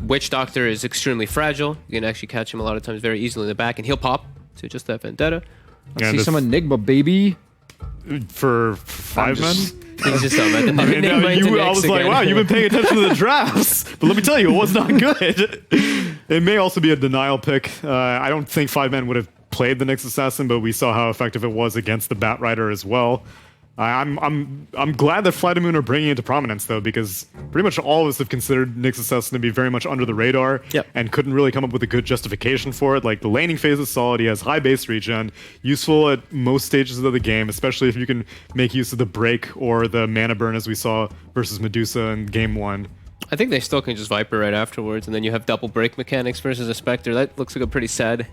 Witch Doctor is extremely fragile. You can actually catch him a lot of times very easily in the back, and he'll pop to just that Vendetta. I see some Enigma, baby. For 5 men? He's just talking about the I was like, wow, you've been paying attention to the drafts. But let me tell you, it was not good. It may also be a denial pick. I don't think 5 men would have played the Nyx Assassin, but we saw how effective it was against the Bat Rider as well. I'm glad that FlyToMoon are bringing it to prominence, though, because pretty much all of us have considered Nyx Assassin to be very much under the radar and couldn't really come up with a good justification for it. Like, the laning phase is solid, he has high base regen, useful at most stages of the game, especially if you can make use of the break or the mana burn as we saw versus Medusa in game 1. I think they still can just Viper right afterwards, and then you have double break mechanics versus a Spectre. That looks like a pretty sad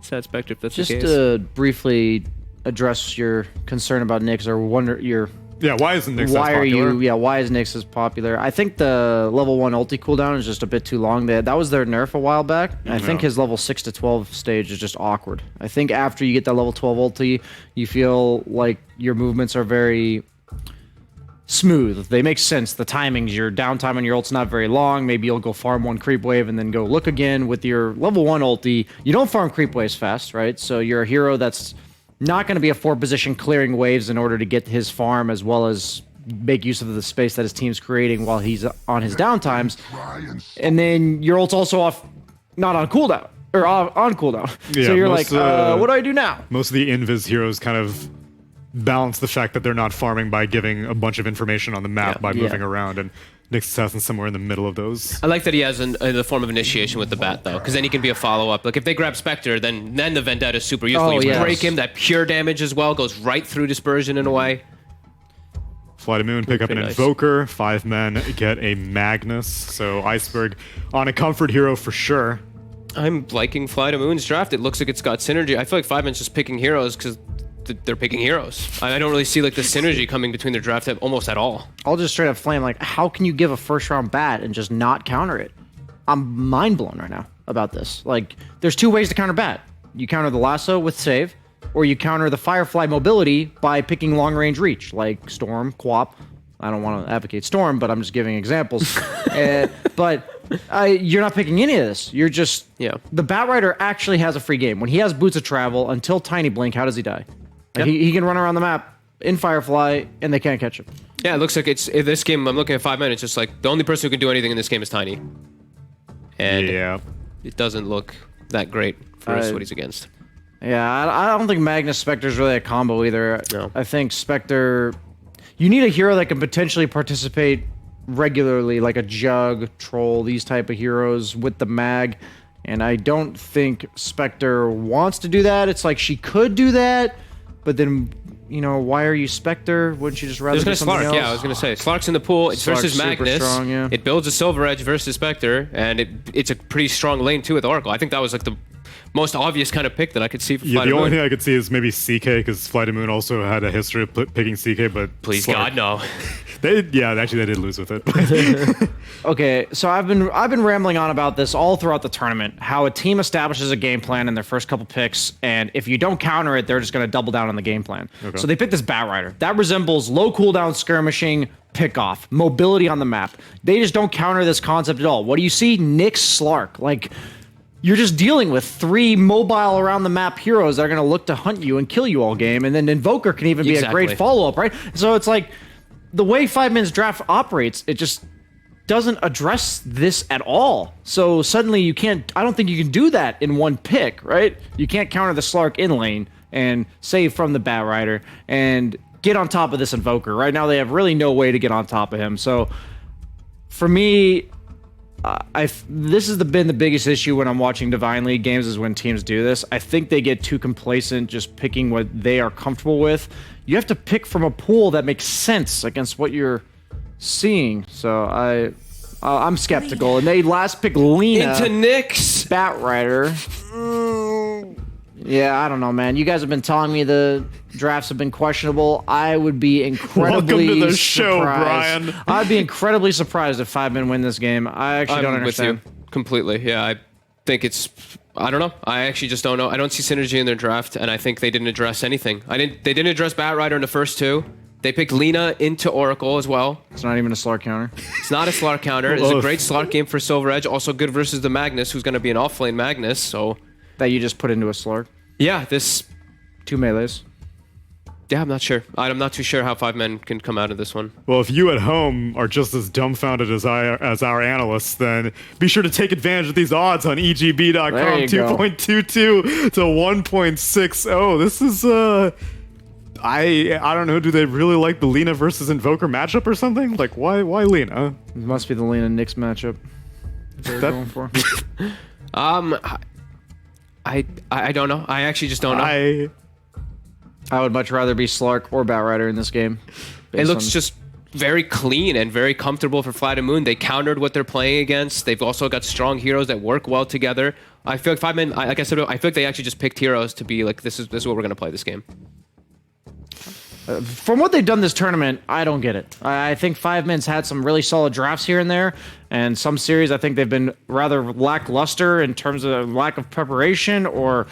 Spectre if that's the case. Just to briefly address your concern about Nyx, or wonder your why isn't Nyx as popular? Why is Nyx as popular? I think the level 1 ulti cooldown is just a bit too long. That was their nerf a while back. I think his level 6 to 12 stage is just awkward. I think after you get that level 12 ulti, you feel like your movements are very smooth. They make sense. The timings, your downtime on your ult's not very long. Maybe you'll go farm 1 creep wave and then go look again. With your level 1 ulti, you don't farm creep waves fast, right? So you're a hero that's not going to be a 4-position clearing waves in order to get his farm, as well as make use of the space that his team's creating while he's on his downtimes. And then your ult's also off, not on cooldown, or on cooldown. Yeah, so you're like, what do I do now? Most of the invis heroes kind of balance the fact that they're not farming by giving a bunch of information on the map by moving around, and Nyx Assassin's somewhere in the middle of those. I like that he has the form of initiation with the Bat, though, because then he can be a follow-up. Like, if they grab Spectre, then the Vendetta is super useful. You break him, that pure damage as well goes right through Dispersion in a way. FlyToMoon pick up an Invoker, 5 men get a Magnus, so Iceberg on a comfort hero for sure. I'm liking FlyToMoon's draft. It looks like it's got synergy. I feel like 5 men's just picking heroes because they're picking heroes. I don't really see like the synergy coming between their draft almost at all. I'll just straight up flame, like, how can you give a first round bat and just not counter it? I'm mind blown right now about this. Like, there's 2 ways to counter bat. You counter the lasso with save, or you counter the Firefly mobility by picking long range reach, like Storm, Quap. I don't want to advocate Storm, but I'm just giving examples. But you're not picking any of this. You're just... The Bat Rider actually has a free game. When he has Boots of Travel, until Tiny Blink, how does he die? Like, he can run around the map in Firefly, and they can't catch him. Yeah, it looks like it's... In this game, I'm looking at 5 men, it's just like, the only person who can do anything in this game is Tiny. And it doesn't look that great for what he's against. Yeah, I don't think Magnus Spectre's really a combo either. No. I think Spectre... You need a hero that can potentially participate regularly, like a Jug, Troll, these type of heroes with the mag. And I don't think Spectre wants to do that. It's like she could do that, but then, you know, why are you Spectre? Wouldn't you just rather do something else? Yeah, I was going to say. Slark's in the pool. It's Slark's versus Magnus. strong, yeah. It builds a Silver Edge versus Spectre, and it's a pretty strong lane, too, with Oracle. I think that was like the most obvious kind of pick that I could see for FlyToMoon. The only thing I could see is maybe CK, because FlyToMoon also had a history of picking CK, but... Please, God, no. Actually, they did lose with it. Okay, so I've been rambling on about this all throughout the tournament, how a team establishes a game plan in their first couple picks, and if you don't counter it, they're just going to double down on the game plan. Okay. So they picked this Bat Rider. That resembles low cooldown skirmishing, pick-off, mobility on the map. They just don't counter this concept at all. What do you see? Nyx Slark. Like... You're just dealing with 3 mobile around the map heroes that are going to look to hunt you and kill you all game, and then Invoker can even be a great follow-up, right? So it's like, the way 5 men's draft operates, it just doesn't address this at all. So suddenly you can't, I don't think you can do that in one pick, right? You can't counter the Slark in lane and save from the Bat Rider and get on top of this Invoker. Right now they have really no way to get on top of him. So for me... this has been the biggest issue when I'm watching Divine League games, is when teams do this. I think they get too complacent just picking what they are comfortable with. You have to pick from a pool that makes sense against what you're seeing. So I'm skeptical. And they last pick Lina into Nyx Bat Rider. Yeah, I don't know, man. You guys have been telling me the drafts have been questionable. I would be incredibly Welcome to the surprised. show, Brian. I'd be incredibly surprised if 5 men win this game. I actually don't understand. With you completely. Yeah, I think it's... I don't know. I actually just don't know. I don't see synergy in their draft, and I think they didn't address anything. They didn't address Bat Rider in the first 2. They picked Lina into Oracle as well. It's not even a Slark counter. It's not a Slark counter. It's a great Slark game for Silver Edge. Also good versus the Magnus, who's going to be an off-lane Magnus, so... That you just put into a Slark? Yeah, this... 2 melees. Yeah, I'm not sure. I'm not too sure how 5 men can come out of this one. Well, if you at home are just as dumbfounded as our analysts, then be sure to take advantage of these odds on EGB.com. 2.22 to 1.60. This is I don't know. Do they really like the Lina versus Invoker matchup or something? Like, why Lina? It must be the Lina Nyx matchup. They're going for. I don't know. I actually just don't know. I would much rather be Slark or Batrider in this game. It looks just very clean and very comfortable for FlyToMoon. They countered what they're playing against. They've also got strong heroes that work well together. I feel like 5 men, like I said, I feel like they actually just picked heroes to be like, this is what we're going to play this game. From what they've done this tournament, I don't get it. I think 5 men's had some really solid drafts here and there, and some series I think they've been rather lackluster in terms of lack of preparation or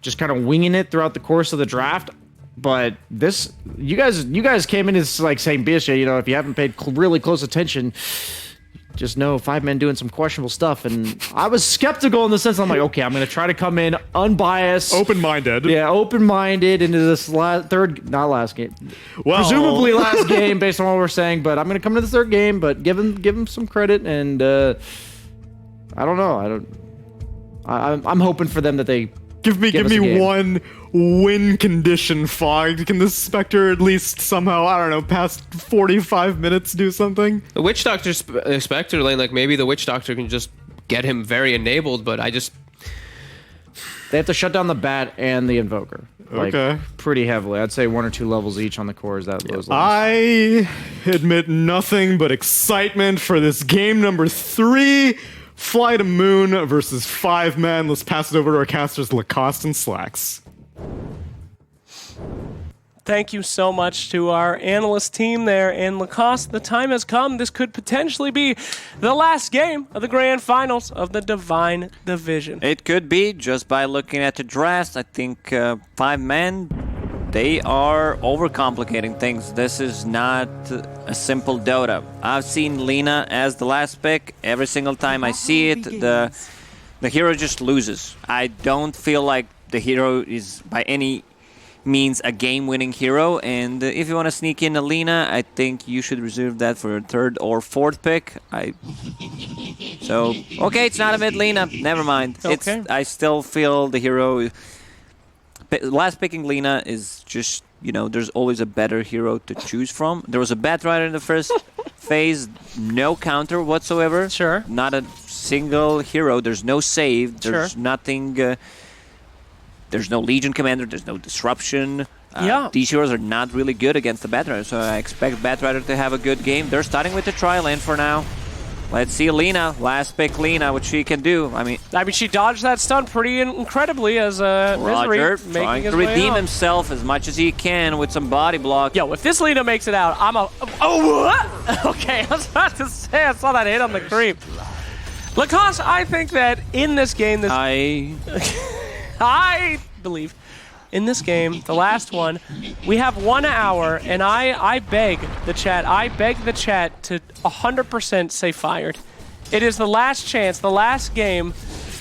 just kind of winging it throughout the course of the draft. But this, you guys came in as like saying, Bisha, you know, if you haven't paid really close attention, just know 5 men doing some questionable stuff. And I was skeptical in the sense I'm like, okay, I'm going to try to come in unbiased, open-minded. Yeah, open-minded into this not last game. Well, presumably last game based on what we're saying. But I'm going to come to the third game, but give him some credit. And I don't know. I'm hoping for them that they give me one win condition fogged. Can this Spectre at least somehow, I don't know, past 45 minutes do something? The Witch Doctor Spectre lane, like maybe the Witch Doctor can just get him very enabled, but I just... They have to shut down the Bat and the Invoker. Like, okay. Pretty heavily. I'd say 1 or 2 levels each on the core. Is that those levels? I admit nothing but excitement for this game number 3. FlyToMoon versus 5 men. Let's pass it over to our casters, Lacoste and Slacks. Thank you so much to our analyst team there. And Lacoste, the time has come. This could potentially be the last game of the grand finals of the Divine Division. It could be, just by looking at the drafts. I think 5 men, they are overcomplicating things. This is not a simple Dota. I've seen Lina as the last pick. Every single time I see it, the hero just loses. I don't feel like the hero is by any means a game-winning hero, and if you want to sneak in a Lina, I think you should reserve that for a 3rd or 4th pick. So, okay, it's not a mid Lina. Never mind. Okay. I still feel the hero... Last picking Lina is just, you know, there's always a better hero to choose from. There was a Batrider in the first phase, no counter whatsoever. Sure. Not a single hero. There's no save. There's nothing... there's no Legion Commander. There's no disruption. These heroes are not really good against the Batrider, so I expect Batrider to have a good game. They're starting with the tri lane for now. Let's see Lina, last pick Lina, what she can do. I mean, she dodged that stun pretty incredibly as Roger Misery trying to redeem himself as much as he can with some body block. Yo, if this Lina makes it out, I'm a... Oh, what? Okay, I was about to say, I saw that hit on the creep. Lacoste, I think that in this game... I believe in this game, the last one, we have 1 hour, and I beg the chat to 100% say fired. It is the last chance, the last game,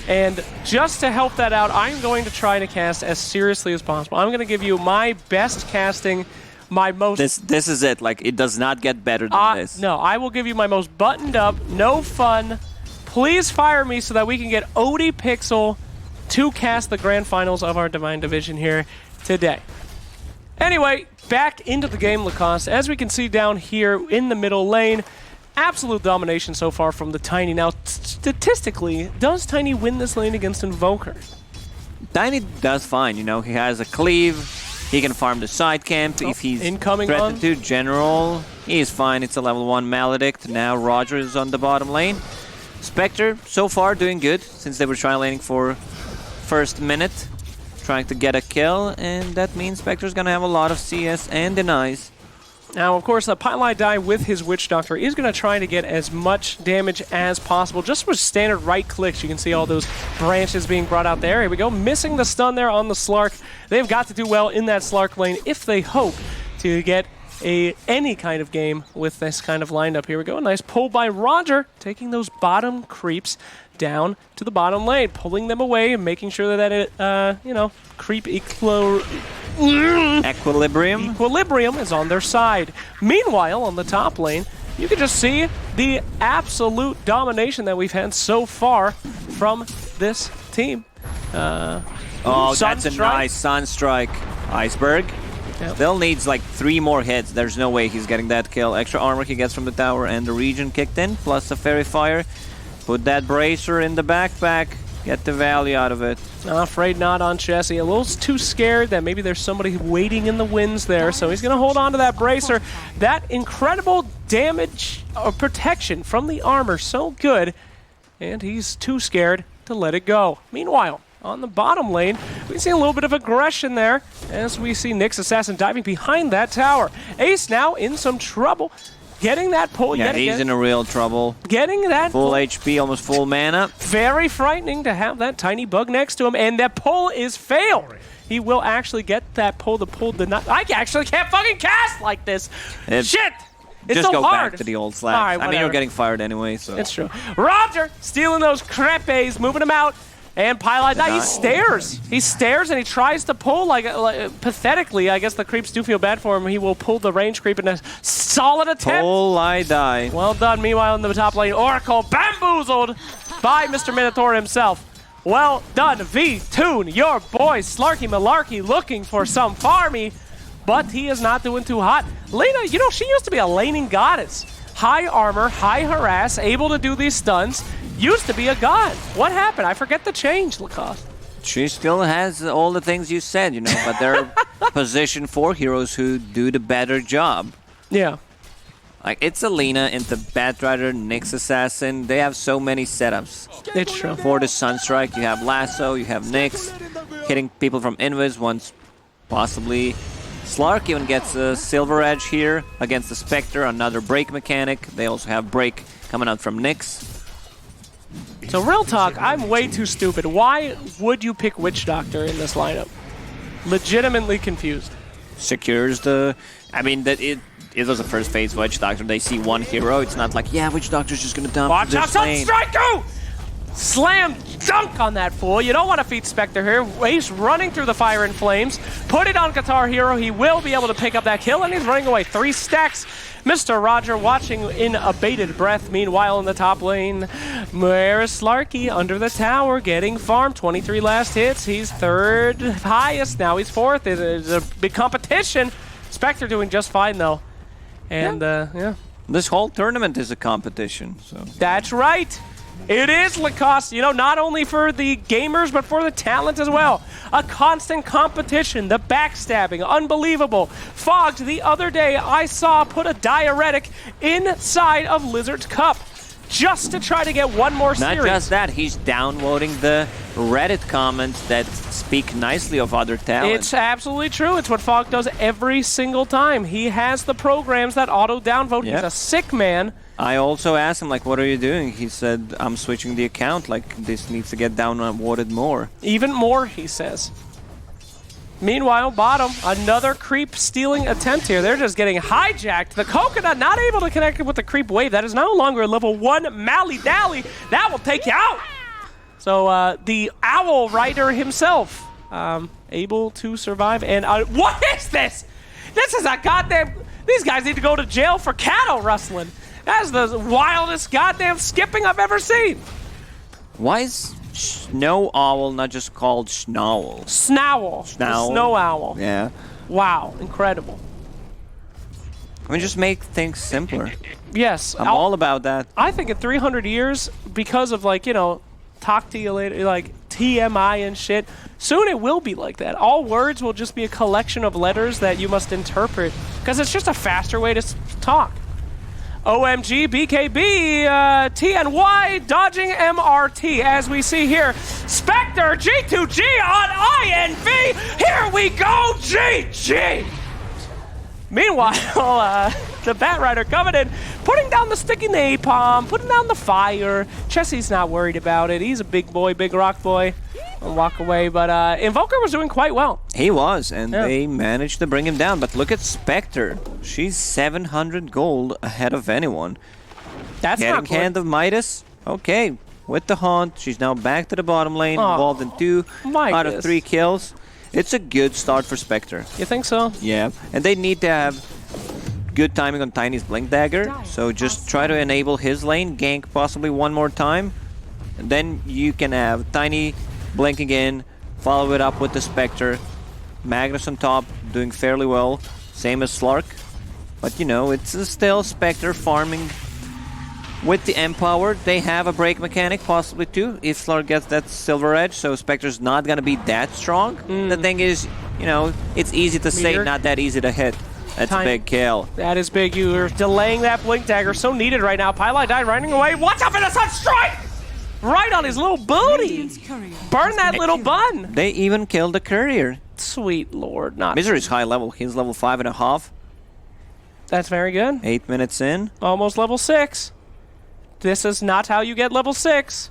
and just to help that out, I'm going to try to cast as seriously as possible. I'm going to give you my best casting, my most... This is it, like, it does not get better than this. No, I will give you my most buttoned up, no fun. Please fire me so that we can get Odie Pixel to cast the grand finals of our Divine Division here today. Anyway, back into the game, Lacoste. As we can see down here in the middle lane, absolute domination so far from the Tiny. Now, statistically, does Tiny win this lane against Invoker? Tiny does fine, you know. He has a cleave. He can farm the side camp if he's threatened to. General, he is fine. It's a level 1 Maledict. Now Roger is on the bottom lane. Spectre, so far, doing good since they were tri-laning for first minute, trying to get a kill, and that means Spectre's gonna have a lot of CS and denies. Now, of course, the Pylai Die with his Witch Doctor is going to try to get as much damage as possible. Just with standard right clicks, you can see all those branches being brought out there. Here we go, missing the stun there on the Slark. They've got to do well in that Slark lane if they hope to get any kind of game with this kind of lineup. Here we go. Nice pull by Roger, taking those bottom creeps down to the bottom lane, pulling them away and making sure that it, creep equilibrium is on their side. Meanwhile, on the top lane, you can just see the absolute domination that we've had so far from this team. That's a nice Sunstrike. Iceberg. Yep. Still needs like 3 more hits. There's no way he's getting that kill. Extra armor he gets from the tower and the regen kicked in, plus the Fairy Fire. Put that bracer in the backpack. Get the value out of it. Afraid not on Chessie. A little too scared that maybe there's somebody waiting in the wings there, so he's going to hold on to that bracer. That incredible damage or protection from the armor, so good, and he's too scared to let it go. Meanwhile, on the bottom lane, we see a little bit of aggression there as we see Nyx Assassin diving behind that tower. Ace now in some trouble. Getting that pull yet again. Yeah, he's in a real trouble. Getting that full pull. HP, almost full mana. Very frightening to have that tiny bug next to him, and that pull is failed. He will actually get that pull. The pull did not. I actually can't fucking cast like this. Shit! It's just so go hard. back to the old slaps. Right, I mean, you're getting fired anyway, so. It's true. Roger stealing those crepes, moving them out. And Pylon, he stares. He stares and he tries to pull like pathetically. I guess the creeps do feel bad for him. He will pull the range creep in a solid attempt. Pull, I die. Well done. Meanwhile, in the top lane, Oracle bamboozled by Mr. Minotaur himself. Well done, V-Tune, your boy Slarky Malarkey looking for some farmy, but he is not doing too hot. Lena, you know, she used to be a laning goddess. High armor, high harass, able to do these stuns. Used to be a god. What happened? I forget the change, Lacoste. She still has all the things you said, you know, but they're position 4 heroes who do the better job. Yeah. Like, it's Alina into Batrider, Nyx Assassin. They have so many setups. It's true. For the Sunstrike, you have Lasso, you have Nyx, hitting people from Invis once possibly. Slark even gets a Silver Edge here against the Spectre, another break mechanic. They also have break coming out from Nyx. So real talk, I'm way too stupid. Why would you pick Witch Doctor in this lineup? Legitimately confused. Secures the... I mean, it was the first phase Witch Doctor. They see one hero. It's not like, yeah, Witch Doctor's just gonna dump Watch out, this lane. Sunstrike, go! Slam dunk on that fool. You don't want to feed Spectre here. Ace running through the fire and flames. Put it on Qatar Hero. He will be able to pick up that kill, and he's running away. 3 stacks. Mr. Roger watching in a bated breath. Meanwhile, in the top lane, Maris Slarky under the tower getting farmed. 23 last hits. He's 3rd highest. Now he's 4th. It's a big competition. Spectre doing just fine, though. And, yeah. This whole tournament is a competition, so... That's right. It is, Lacoste, you know, not only for the gamers, but for the talent as well. A constant competition, the backstabbing, unbelievable. Fogged, the other day, I saw put a diuretic inside of Lizard's cup just to try to get one more series. Not just that, he's downvoting the Reddit comments that speak nicely of other talents. It's absolutely true. It's what Fogg does every single time. He has the programs that auto-downvote. Yep. He's a sick man. I also asked him, like, what are you doing? He said, I'm switching the account. Like, this needs to get downvoted more. Even more, he says. Meanwhile, bottom, another creep stealing attempt here. They're just getting hijacked. The Coconut not able to connect with the creep wave. That is no longer a level 1 Mally Dally. That will take you out. So the Owl Rider himself able to survive. And what is this? This is a goddamn... These guys need to go to jail for cattle rustling. That's the wildest goddamn skipping I've ever seen. Why is Snow Owl not just called Schnowl? Snowl. Snowl. Snow Owl. Yeah. Wow, incredible. I mean, just make things simpler. Yes. I'm all about that. I think in 300 years, because of, like, you know, talk to you later, like TMI and shit, soon it will be like that. All words will just be a collection of letters that you must interpret, because it's just a faster way to talk. OMG, BKB, TNY, dodging MRT, as we see here. Spectre, G2G on INV. Here we go, GG. Meanwhile, The Batrider coming in, putting down the sticky napalm, putting down the fire. Chessie's not worried about it. He's a big boy, big rock boy. I'll walk away, but Invoker was doing quite well. He was, and they managed to bring him down. But look at Spectre. She's 700 gold ahead of anyone. That's Getting not good. Hand of Midas. Okay, with the Haunt. She's now back to the bottom lane, involved in 2 out of 3 kills. It's a good start for Spectre. You think so? Yeah, and they need to have good timing on Tiny's Blink Dagger. So just try to enable his lane, gank possibly one more time. And then you can have Tiny blinking in, follow it up with the Spectre. Magnus on top, doing fairly well. Same as Slark. But you know, it's still Spectre farming with the Empower. They have a break mechanic, possibly too, if Slark gets that Silver Edge, so Spectre's not gonna be that strong. The thing is, you know, it's easy to say, not that easy to hit. That's a big kill. That is big. You're delaying that Blink Dagger, so needed right now. Pylon died running away. What's up in the Sunstrike? Right on his little booty. Burn that little bun. They even killed the Courier. Sweet lord, not Misery's high level. He's level 5.5. That's very good. 8 minutes in. Almost level 6. This is not how you get level 6.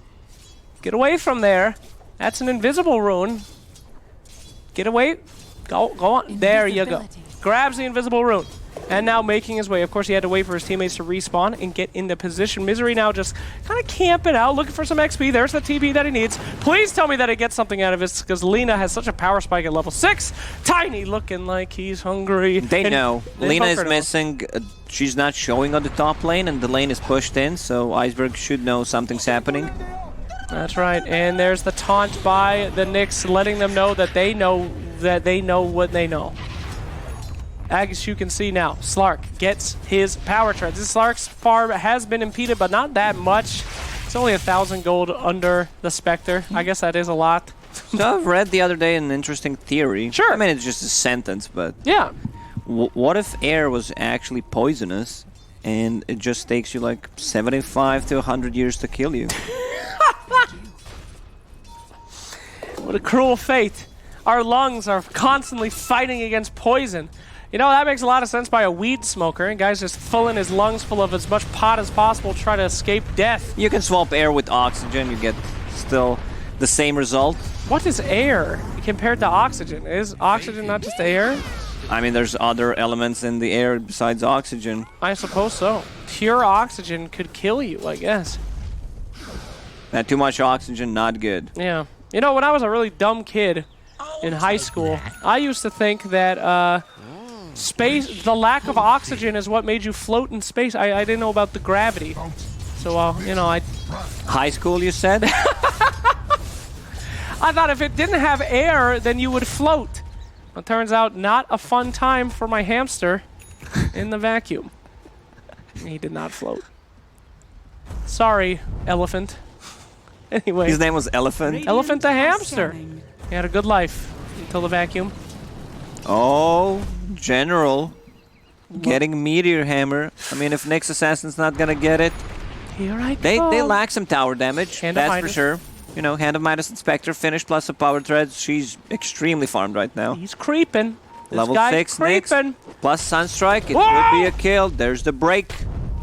Get away from there. That's an invisible rune. Get away. Go on. There you go. Grabs the invisible rune. And now making his way. Of course, he had to wait for his teammates to respawn and get into position. Misery now just kind of camping out, looking for some XP. There's the TP that he needs. Please tell me that he gets something out of this, because Lina has such a power spike at level 6. Tiny looking like he's hungry. They know. Lina is missing. She's not showing on the top lane, and the lane is pushed in, so Iceberg should know something's happening. That's right. And there's the taunt by the Nyx, letting them know that they know what they know. As you can see now, Slark gets his power treads. This Slark's farm has been impeded, but not that much. It's only 1,000 gold under the Spectre. I guess that is a lot. So I've read the other day an interesting theory. Sure. I mean, it's just a sentence, but... Yeah. What if air was actually poisonous, and it just takes you like 75 to 100 years to kill you? What a cruel fate. Our lungs are constantly fighting against poison. You know, that makes a lot of sense by a weed smoker. And guys just filling his lungs full of as much pot as possible to try to escape death. You can swap air with oxygen, you get still the same result. What is air compared to oxygen? Is oxygen not just air? I mean, there's other elements in the air besides oxygen. I suppose so. Pure oxygen could kill you, I guess. Too much oxygen, not good. Yeah. You know, when I was a really dumb kid in high school, I used to think that space, the lack of oxygen is what made you float in space. I didn't know about the gravity. So, you know, High school, you said? I thought if it didn't have air, then you would float. It turns out not a fun time for my hamster in the vacuum. He did not float. Sorry, elephant. Anyway. His name was Elephant? Elephant the hamster. He had a good life until the vacuum. Oh, General. Getting Meteor Hammer. I mean, if Nyx Assassin's not gonna get it, Here I go. they lack some tower damage, Hand of that's for Midas. sure. You know, Hand of Midas and Spectre finished plus the power threads. She's extremely farmed right now. He's creeping. This Level guy's 6 creeping. Nyx plus Sunstrike. It Whoa! would be a kill. There's the break.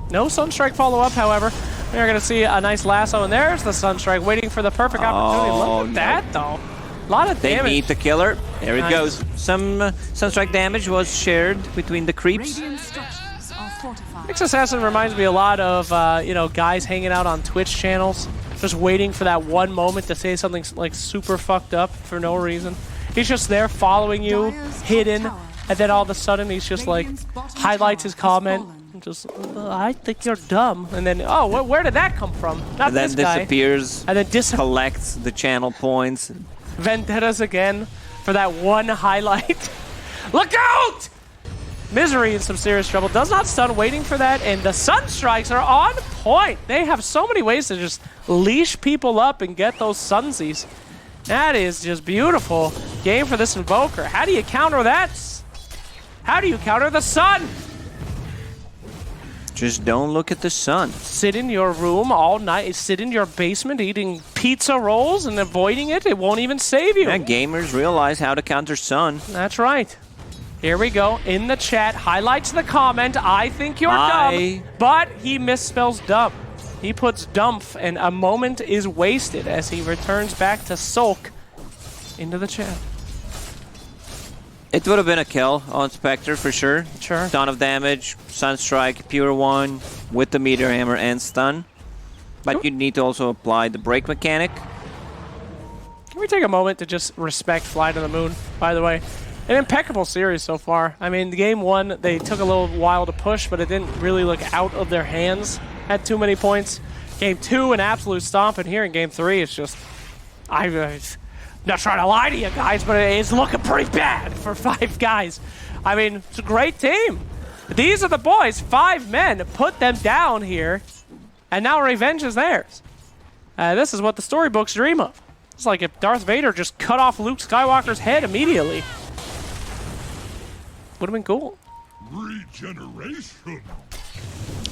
No Sunstrike follow-up, however. We're going to see a nice lasso, and there's the Sunstrike waiting for the perfect opportunity. Look at that, though. A lot of They damage. need the killer. There Nice. it goes. Some Sunstrike damage was shared between the creeps. Nyx Assassin reminds me a lot of, you know, guys hanging out on Twitch channels, just waiting for that one moment to say something like super fucked up for no reason. He's just there following you, hidden, and then all of a sudden he's just like, highlights his comment, and just, I think you're dumb. And then, oh, where did that come from? Not And then this guy. disappears, And then collects the channel points. Vendettas again for that one highlight. Look out! Misery in some serious trouble. Does not stun, waiting for that, and the Sunstrikes are on point. They have so many ways to just leash people up and get those Sunsies. That is just beautiful. Game for this Invoker. How do you counter that? How do you counter the sun? Just don't look at the sun. Sit in your room all night, sit in your basement eating pizza rolls and avoiding it. It won't even save you. Yeah, gamers realize how to counter sun. That's right. Here we go. In the chat, highlights the comment, I think you're dumb. But he misspells dumb. He puts dumph, and a moment is wasted as he returns back to sulk into the chat. It would have been a kill on Spectre for sure. Sure. Ton of damage, Sunstrike, pure one with the Meteor Hammer and stun. But you need to also apply the break mechanic. Can we take a moment to just respect FlyToMoon, by the way? An impeccable series so far. I mean, game 1, they took a little while to push, but it didn't really look out of their hands. Had too many points. Game 2, an absolute stomp, and here in game 3, it's just... I'm not trying to lie to you guys, but it's looking pretty bad for 5 guys. I mean, it's a great team. These are the boys, 5 men, put them down here, and now revenge is theirs. This is what the storybooks dream of. It's like if Darth Vader just cut off Luke Skywalker's head immediately. Would have been cool. Regeneration.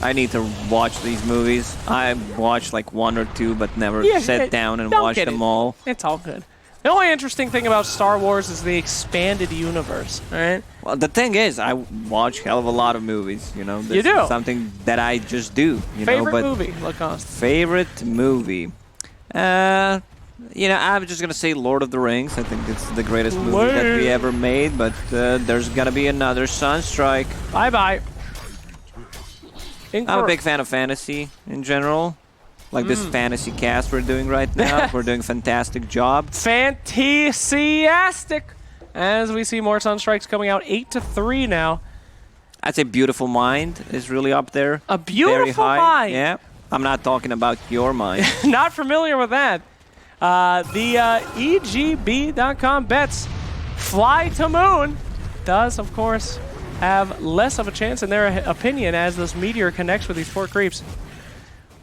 I need to watch these movies. I watched like 1 or 2, but never sat down and watched them all. It's all good. The only interesting thing about Star Wars is the expanded universe, right? Well, the thing is, I watch hell of a lot of movies, you know. This You do? is something that I just do, you know. Favorite But movie, Lacoste? favorite movie? You know, I'm just gonna say Lord of the Rings. I think it's the greatest movie that we ever made, but there's gonna be another Sunstrike. Bye-bye. I'm a big fan of fantasy in general. Like this fantasy cast we're doing right now. We're doing a fantastic job. Fantasiastic! As we see more Sunstrikes coming out, 8-3 now. I'd say Beautiful Mind is really up there. A beautiful Very high. mind! Yeah. I'm not talking about your mind. Not familiar with that. The EGB.com bets FlyToMoon does, of course, have less of a chance in their opinion as this meteor connects with these 4 creeps.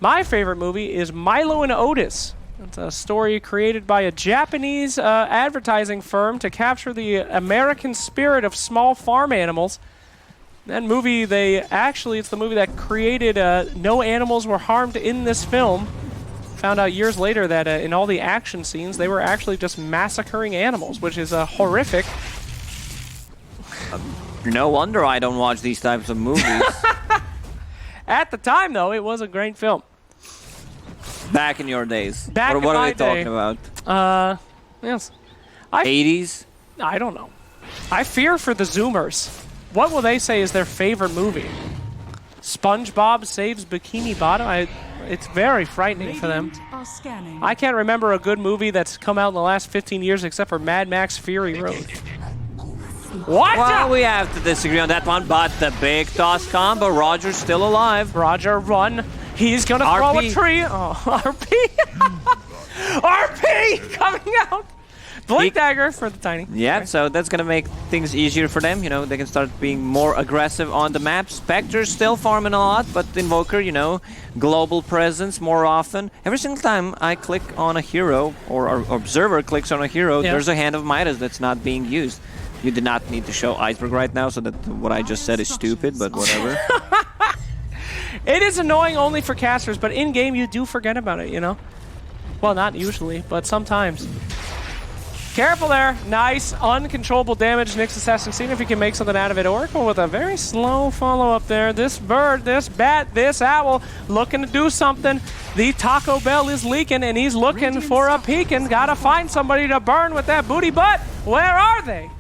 My favorite movie is Milo and Otis. It's a story created by a Japanese advertising firm to capture the American spirit of small farm animals. That movie, it's the movie that created no animals were harmed in this film. Found out years later that in all the action scenes, they were actually just massacring animals, which is horrific. No wonder I don't watch these types of movies. At the time, though, it was a great film. Back in your days. Back in what are my we talking about? Yes. 80s? I don't know. I fear for the Zoomers. What will they say is their favorite movie? SpongeBob Saves Bikini Bottom? It's very frightening for them. I can't remember a good movie that's come out in the last 15 years except for Mad Max Fury Road. What? Well, we have to disagree on that one, but the big toss combo, Roger's still alive. Roger, run. He's going to throw a tree. Oh, RP. RP coming out. Blink dagger for the tiny. Yeah, so that's going to make things easier for them. You know, they can start being more aggressive on the map. Spectre's still farming a lot, but Invoker, you know, global presence more often. Every single time I click on a hero, or our observer clicks on a hero, there's a Hand of Midas that's not being used. You did not need to show Iceberg right now, so that what I just said is stupid, but whatever. It is annoying only for casters, but in-game you do forget about it, you know? Well, not usually, but sometimes. Careful there. Nice, uncontrollable damage. Nyx Assassin, seeing if he can make something out of it. Oracle with a very slow follow-up there. This bird, this bat, this owl looking to do something. The Taco Bell is leaking, and he's looking for a peeking. Gotta find somebody to burn with that booty butt. Where are they?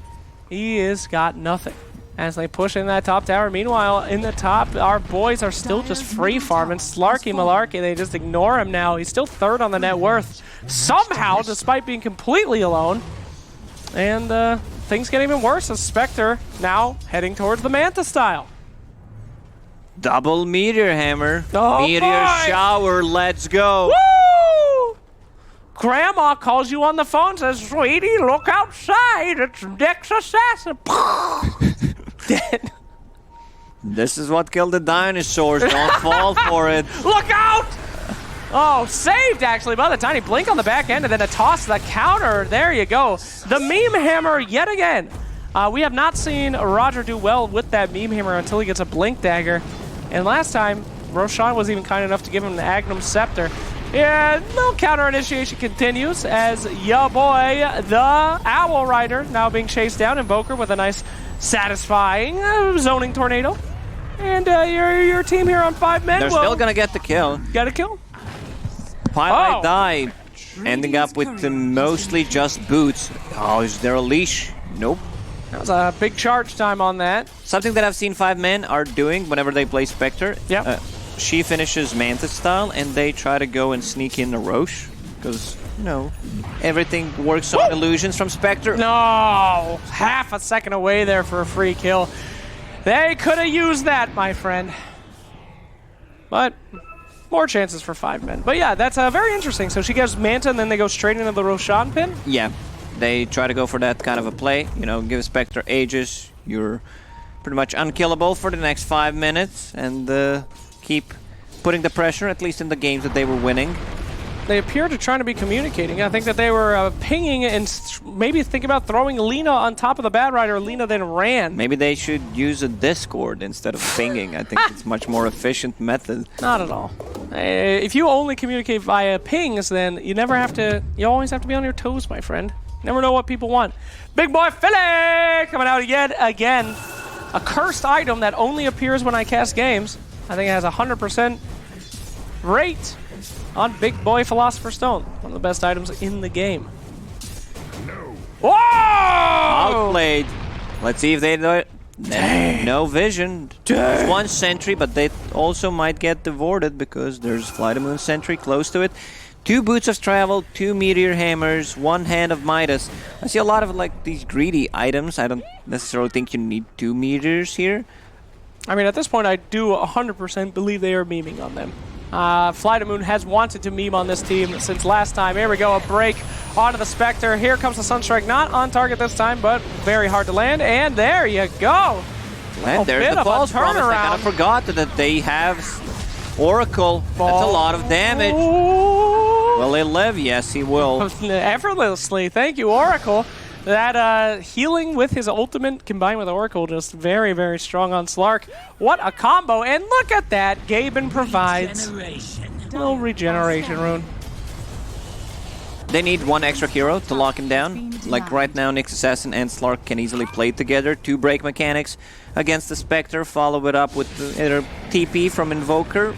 He has got nothing as they push in that top tower. Meanwhile, in the top, our boys are still just free farming. Slarky Malarkey, they just ignore him now. He's still 3rd on the net worth. Somehow, despite being completely alone. And things get even worse as Spectre now heading towards the Manta style. Double Meteor Hammer. Oh, Meteor boy. Shower, let's go. Woo! Grandma calls you on the phone, says, "Sweetie, look outside. It's Nyx Assassin." Dead. This is what killed the dinosaurs. Don't fall for it. Look out! Oh, saved actually by the tiny blink on the back end and then a toss to the counter. There you go. The meme hammer yet again. We have not seen Roger do well with that meme hammer until he gets a blink dagger. And last time, Roshan was even kind enough to give him the Agnum Scepter. Yeah, little counter initiation continues as ya boy, the Owl Rider, now being chased down. Invoker with a nice, satisfying zoning tornado. And your team here on 5 men. They're still gonna get the kill. Got a kill. Pyrite die, ending up with mostly just boots. Oh, is there a leash? Nope. That was a big charge time on that. Something that I've seen 5 men are doing whenever they play Spectre. Yep. She finishes Mantis style, and they try to go and sneak in a Roche, because, you know, everything works on illusions from Spectre. No! Half a second away there for a free kill. They could have used that, my friend. But more chances for 5 men. But yeah, that's very interesting. So she gets Manta, and then they go straight into the Roshan pin? Yeah, they try to go for that kind of a play. You know, give Spectre Aegis. You're pretty much unkillable for the next 5 minutes, and keep putting the pressure, at least in the games that they were winning. They appear to try to be communicating. I think that they were pinging and maybe think about throwing Lina on top of the Bad Rider. Lina then ran. Maybe they should use a Discord instead of pinging. I think it's much more efficient method. Not at all. If you only communicate via pings, then you always have to be on your toes, my friend. Never know what people want. Big boy Philly coming out yet again. A cursed item that only appears when I cast games. I think it has 100% rate on Big Boy Philosopher's Stone. One of the best items in the game. No. Whoa! Outplayed. Let's see if they do it. No vision. There's 1 sentry, but they also might get devorted because there's FlyToMoon sentry close to it. 2 boots of travel, 2 meteor hammers, 1 hand of Midas. I see a lot of like these greedy items. I don't necessarily think you need 2 meteors here. I mean, at this point, I do 100% believe they are memeing on them. FlyToMoon has wanted to meme on this team since last time. Here we go, a break onto the Spectre. Here comes the Sunstrike, not on target this time, but very hard to land. And there you go. And there's the false promise. I kind of forgot that they have Oracle. That's a lot of damage. Will he live? Yes, he will. Effortlessly. Thank you, Oracle. That healing with his ultimate combined with Oracle, just very, very strong on Slark. What a combo. And look at that. Gaben provides a little regeneration rune. They need 1 extra hero to lock him down. Like right now, Nyx Assassin and Slark can easily play together. 2 break mechanics against the Spectre. Follow it up with either TP from Invoker,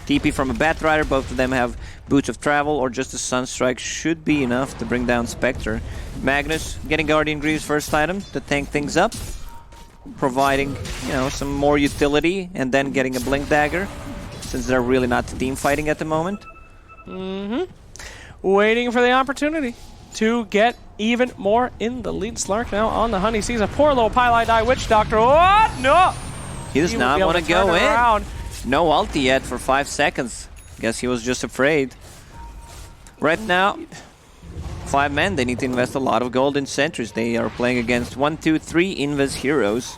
TP from a Bat Rider. Both of them have Boots of Travel, or just a Sunstrike should be enough to bring down Spectre. Magnus getting Guardian Greaves first item to tank things up, providing, you know, some more utility, and then getting a Blink Dagger, since they're really not team fighting at the moment. Waiting for the opportunity to get even more in the lead. Slark now on the honey. Sees a poor little Pylite Die Witch Doctor. What? No! He does not want to go in. No ulti yet for 5 seconds. Guess he was just afraid. Right now, 5 men, they need to invest a lot of gold in sentries. They are playing against 1, 2, 3 Invis heroes.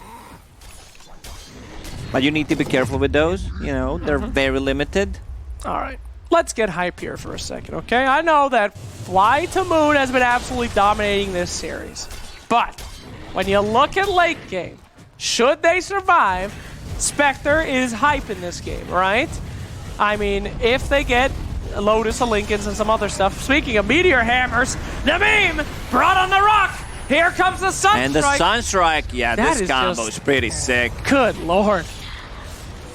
But you need to be careful with those. You know, they're very limited. All right. Let's get hype here for a second, okay? I know that FlyToMoon has been absolutely dominating this series. But when you look at late game, should they survive, Spectre is hype in this game, right? I mean, if they get Lotus, a Lincolns, and some other stuff. Speaking of Meteor Hammers, the meme brought on the rock. Here comes the Sunstrike. And the Sunstrike, yeah, that this combo is pretty sick. Good lord.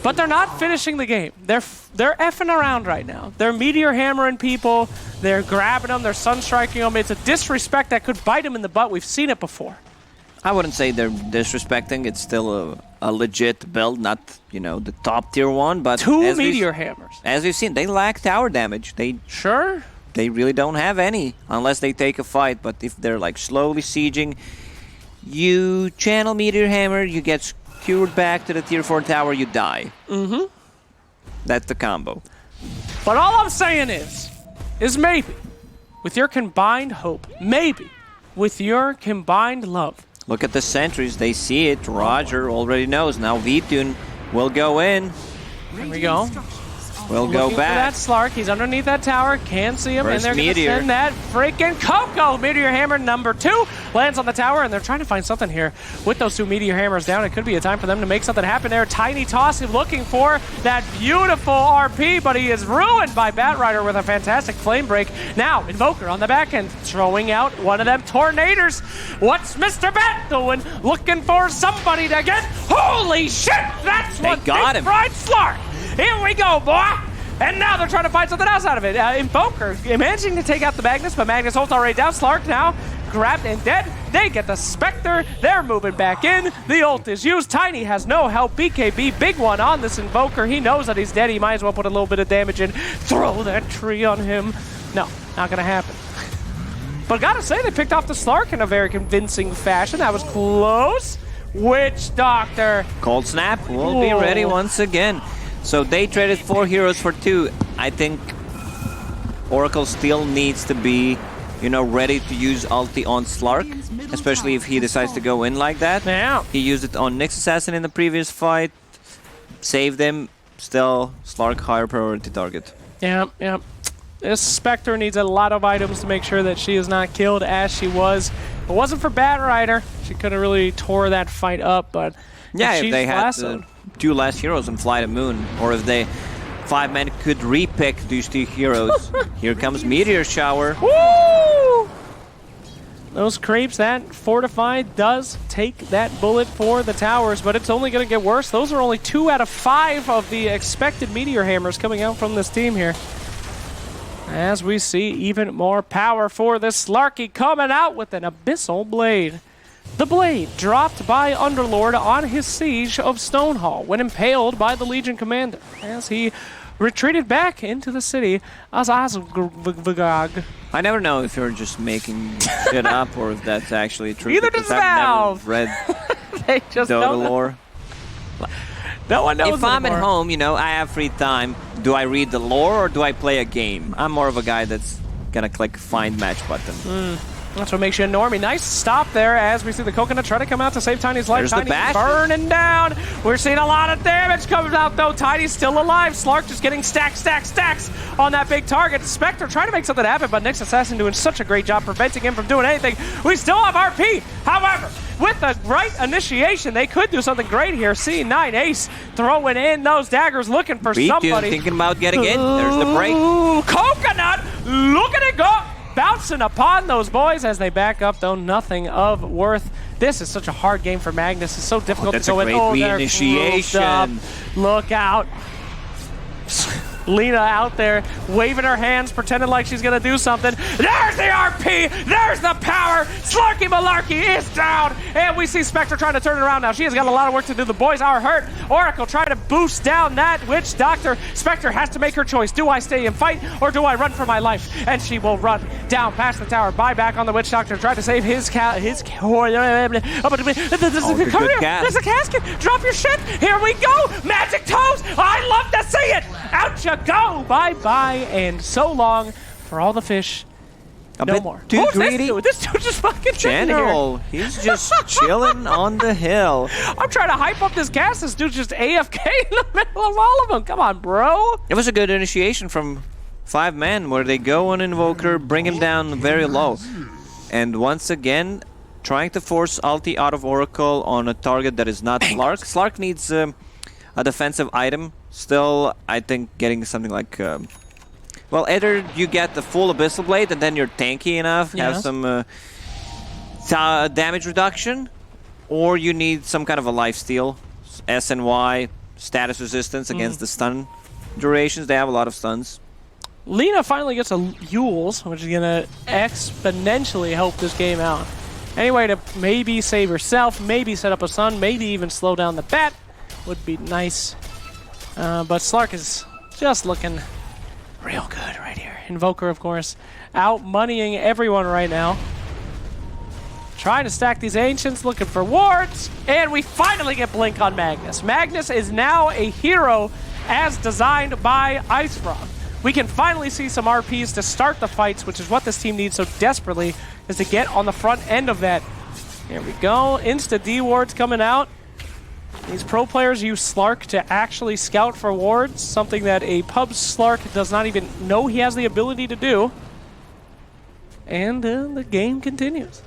But they're not finishing the game. They're effing around right now. They're Meteor Hammering people. They're grabbing them. They're Sunstriking them. It's a disrespect that could bite them in the butt. We've seen it before. I wouldn't say they're disrespecting. It's still a legit build, not, you know, the top tier one. But 2 Meteor Hammers. As we've seen, they lack tower damage. They really don't have any unless they take a fight. But if they're like slowly sieging, you channel Meteor Hammer, you get secured back to the tier 4 tower, you die. That's the combo. But all I'm saying is maybe, with your combined hope, maybe, with your combined love. Look at the sentries, they see it. Roger already knows. Now VTune will go in. Here we go. We'll Looking go for back. that Slark. He's underneath that tower. Can't see him. Where's and they're going to Meteor? send that freaking Coco. Meteor Hammer number 2 lands on the tower, and they're trying to find something here. With those 2 Meteor Hammers down, it could be a time for them to make something happen there. Tiny Toss is looking for that beautiful RP, but he is ruined by Batrider with a fantastic flame break. Now, Invoker on the back end, throwing out one of them Tornadors. What's Mr. Bat doing? Looking for somebody to get. Holy shit! That's They what got him. Fried Slark. Here we go, boy! And now they're trying to find something else out of it. Invoker managing to take out the Magnus, but Magnus ult's already down. Slark now grabbed and dead. They get the Spectre. They're moving back in. The ult is used. Tiny has no help. BKB, big one on this Invoker. He knows that he's dead. He might as well put a little bit of damage in. Throw that tree on him. No, not gonna happen. But gotta say, they picked off the Slark in a very convincing fashion. That was close. Witch Doctor. Cold Snap will be ready once again. So they traded 4 heroes for 2. I think Oracle still needs to be, you know, ready to use ulti on Slark, especially if he decides to go in like that. Yeah. He used it on Nyx Assassin in the previous fight, saved him. Still, Slark higher priority target. Yeah. This Spectre needs a lot of items to make sure that she is not killed as she was. If it wasn't for Batrider, she could have really tore that fight up, but Yeah, if she's they had lassoed. 2 last heroes on FlyToMoon, or if they 5 men could repick these 2 heroes. Here comes Meteor Shower. Woo! Those creeps, that Fortified does take that bullet for the towers, but it's only going to get worse. Those are only 2 out of 5 of the expected Meteor Hammers coming out from this team here. As we see even more power for this Slarky coming out with an Abyssal Blade. The blade dropped by Underlord on his siege of Stonehall when impaled by the Legion commander as he retreated back into the city as Azvagag. I never know if you're just making shit up or if that's actually true. Either because does I've Valve. never read They just Dota don't know. lore. No one knows If I'm at anymore. home, you know, I have free time. Do I read the lore or do I play a game? I'm more of a guy that's gonna click find match button. That's what makes you a normie. Nice stop there as we see the Coconut try to come out to save Tiny's life. There's the Tiny's bash. burning down. We're seeing a lot of damage coming out though. Tiny's still alive. Slark just getting stacks on that big target. Spectre trying to make something happen, but Nyx Assassin doing such a great job preventing him from doing anything. We still have RP. However, with the right initiation, they could do something great here. C9 Ace throwing in those daggers, looking for somebody. Thinking about getting in. There's the break. Ooh, Coconut, look at it go. Bouncing upon those boys as they back up, though nothing of worth. This is such a hard game for Magnus. It's so difficult that's to go a in. great Oh, they're re-initiation. grouped up. Look out. Lena out there waving her hands, pretending like she's going to do something. There's the RP! There's the power! Slarky Malarkey is down! And we see Spectre trying to turn it around now. She has got a lot of work to do. The boys are hurt. Oracle trying to boost down that Witch Doctor. Spectre has to make her choice. Do I stay and fight, or do I run for my life? And she will run down past the tower. Buyback on the Witch Doctor. Try to save his There's good cast. a casket. Drop your shit. Here we go. Magic toes. I love to see it. Out you go. Bye-bye and so long for all the fish. A No bit more. too Who's greedy. This dude just fucking sitting here. General, he's just chilling on the hill. I'm trying to hype up this cast. This dude's just AFK in the middle of all of them. Come on, bro. It was a good initiation from 5 men where they go on Invoker, bring him down very low. And once again, trying to force ulti out of Oracle on a target that is not Slark. Slark needs a defensive item. Still, I think getting something like... well, either you get the full Abyssal Blade and then you're tanky enough, have Yes. some damage reduction, or you need some kind of a lifesteal, S and Y, status resistance against the stun durations. They have a lot of stuns. Lena finally gets a Yules, which is going to exponentially help this game out. Anyway, to maybe save herself, maybe set up a stun, maybe even slow down the bat would be nice. But Slark is just looking real good right here. Invoker, of course, out moneying everyone right now. Trying to stack these Ancients, looking for wards, and we finally get Blink on Magnus. Magnus is now a hero as designed by Ice Frog. We can finally see some RPs to start the fights, which is what this team needs so desperately, is to get on the front end of that. Here we go. Insta D wards coming out. These pro players use Slark to actually scout for wards, something that a pub Slark does not even know he has the ability to do. And the game continues.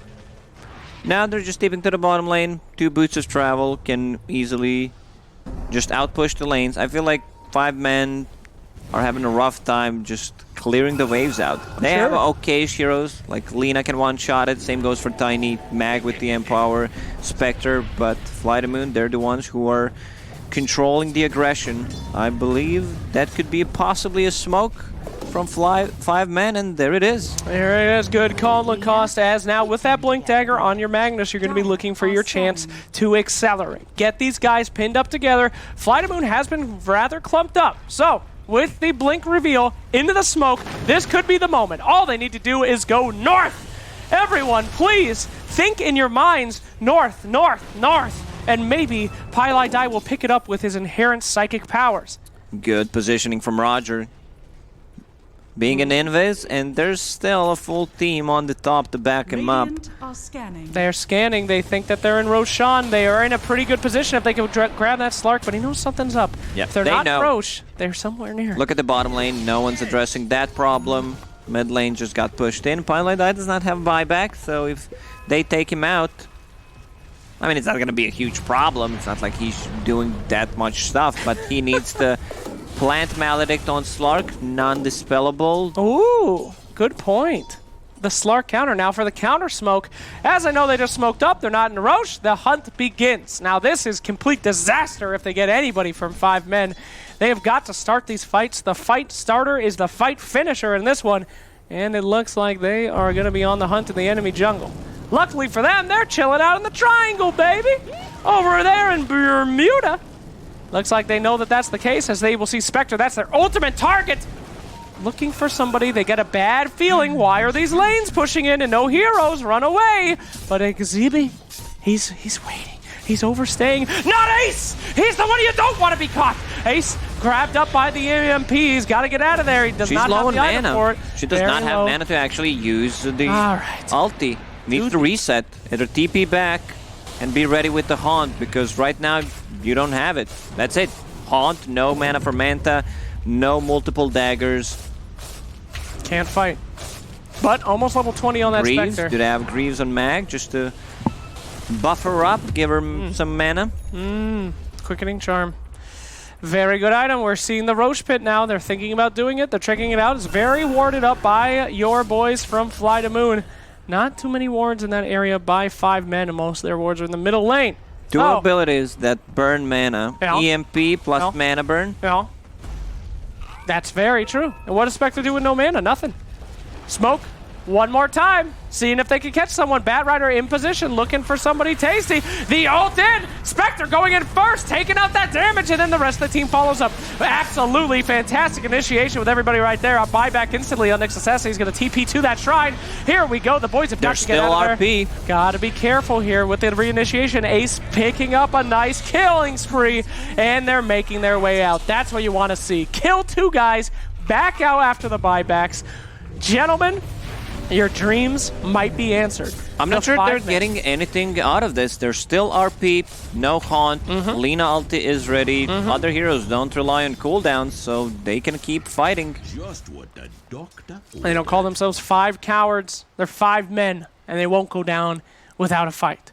Now they're just stepping to the bottom lane. 2 boots of travel can easily just outpush the lanes. I feel like 5 men are having a rough time just clearing the waves out. They have okay heroes, like Lina can one-shot it. Same goes for Tiny, Mag with the Empower, Spectre, but FlyToMoon, they're the ones who are controlling the aggression. I believe that could be possibly a smoke from 5 men, and there it is. There it is. Good call, Lacoste, as now with that Blink Dagger on your Magnus, you're going to be looking for your chance to accelerate. Get these guys pinned up together. FlyToMoon has been rather clumped up, so with the Blink reveal into the smoke, this could be the moment. All they need to do is go north. Everyone, please think in your minds, north, north, north, and maybe Pylai will pick it up with his inherent psychic powers. Good positioning from Roger. Being an invis, and there's still a full team on the top to back him up. They're scanning. They think that they're in Roshan. They are in a pretty good position if they can grab that Slark, but he knows something's up. Yep, if they're they not know. Roche, they're somewhere near. Look at the bottom lane. No one's addressing that problem. Mid lane just got pushed in. Pylai does not have buyback, so if they take him out, I mean, it's not going to be a huge problem. It's not like he's doing that much stuff, but he needs to plant Maledict on Slark, non-dispellable. Ooh, good point. The Slark counter now for the counter smoke. As I know they just smoked up, they're not in Roche, the hunt begins. Now this is complete disaster if they get anybody from 5 men. They have got to start these fights. The fight starter is the fight finisher in this one, and it looks like they are going to be on the hunt in the enemy jungle. Luckily for them, they're chilling out in the triangle, baby! Over there in Bermuda. Looks like they know that that's the case, as they will see Spectre. That's their ultimate target. Looking for somebody. They get a bad feeling. Why are these lanes pushing in and no heroes? Run away. But Exhibi, he's waiting. He's overstaying. Not Ace! He's the one you don't want to be caught. Ace grabbed up by the EMP. He's got to get out of there. He does not have the item for it. She does not have mana to actually use the ulti. Needs to reset. It'll TP back and be ready with the Haunt, because right now you don't have it. That's it. Haunt, no mana for Manta, no multiple daggers. Can't fight. But almost level 20 on that Greaves, Spectre. do they have Greaves on Mag just to buff her up, give her some mana? Quickening Charm. Very good item. We're seeing the Roche Pit now. They're thinking about doing it. They're checking it out. It's very warded up by your boys from FlyToMoon. Not too many wards in that area by 5 men, and most of their wards are in the middle lane. Two abilities that burn mana. Yeah. EMP plus mana burn. Yeah. That's very true. And what does Spectre do with no mana? Nothing. Smoke. One more time. Seeing if they can catch someone. Bat Rider in position, looking for somebody tasty. The ult in. Spectre going in first, taking out that damage, and then the rest of the team follows up. Absolutely fantastic initiation with everybody right there. A buyback instantly on Nyx Assassin. He's going to TP to that shrine. Here we go. The boys have got to get out of there. RP. Gotta be careful here with the reinitiation. Ace picking up a nice killing spree, and they're making their way out. That's what you want to see. Kill 2 guys, back out after the buybacks. Gentlemen, your dreams might be answered. I'm not sure they're getting anything out of this. There's still RP, no Haunt, Lina ulti is ready. Other heroes don't rely on cooldowns, so they can keep fighting. Just what the doctor. They don't call themselves 5 cowards. They're 5 men, and they won't go down without a fight.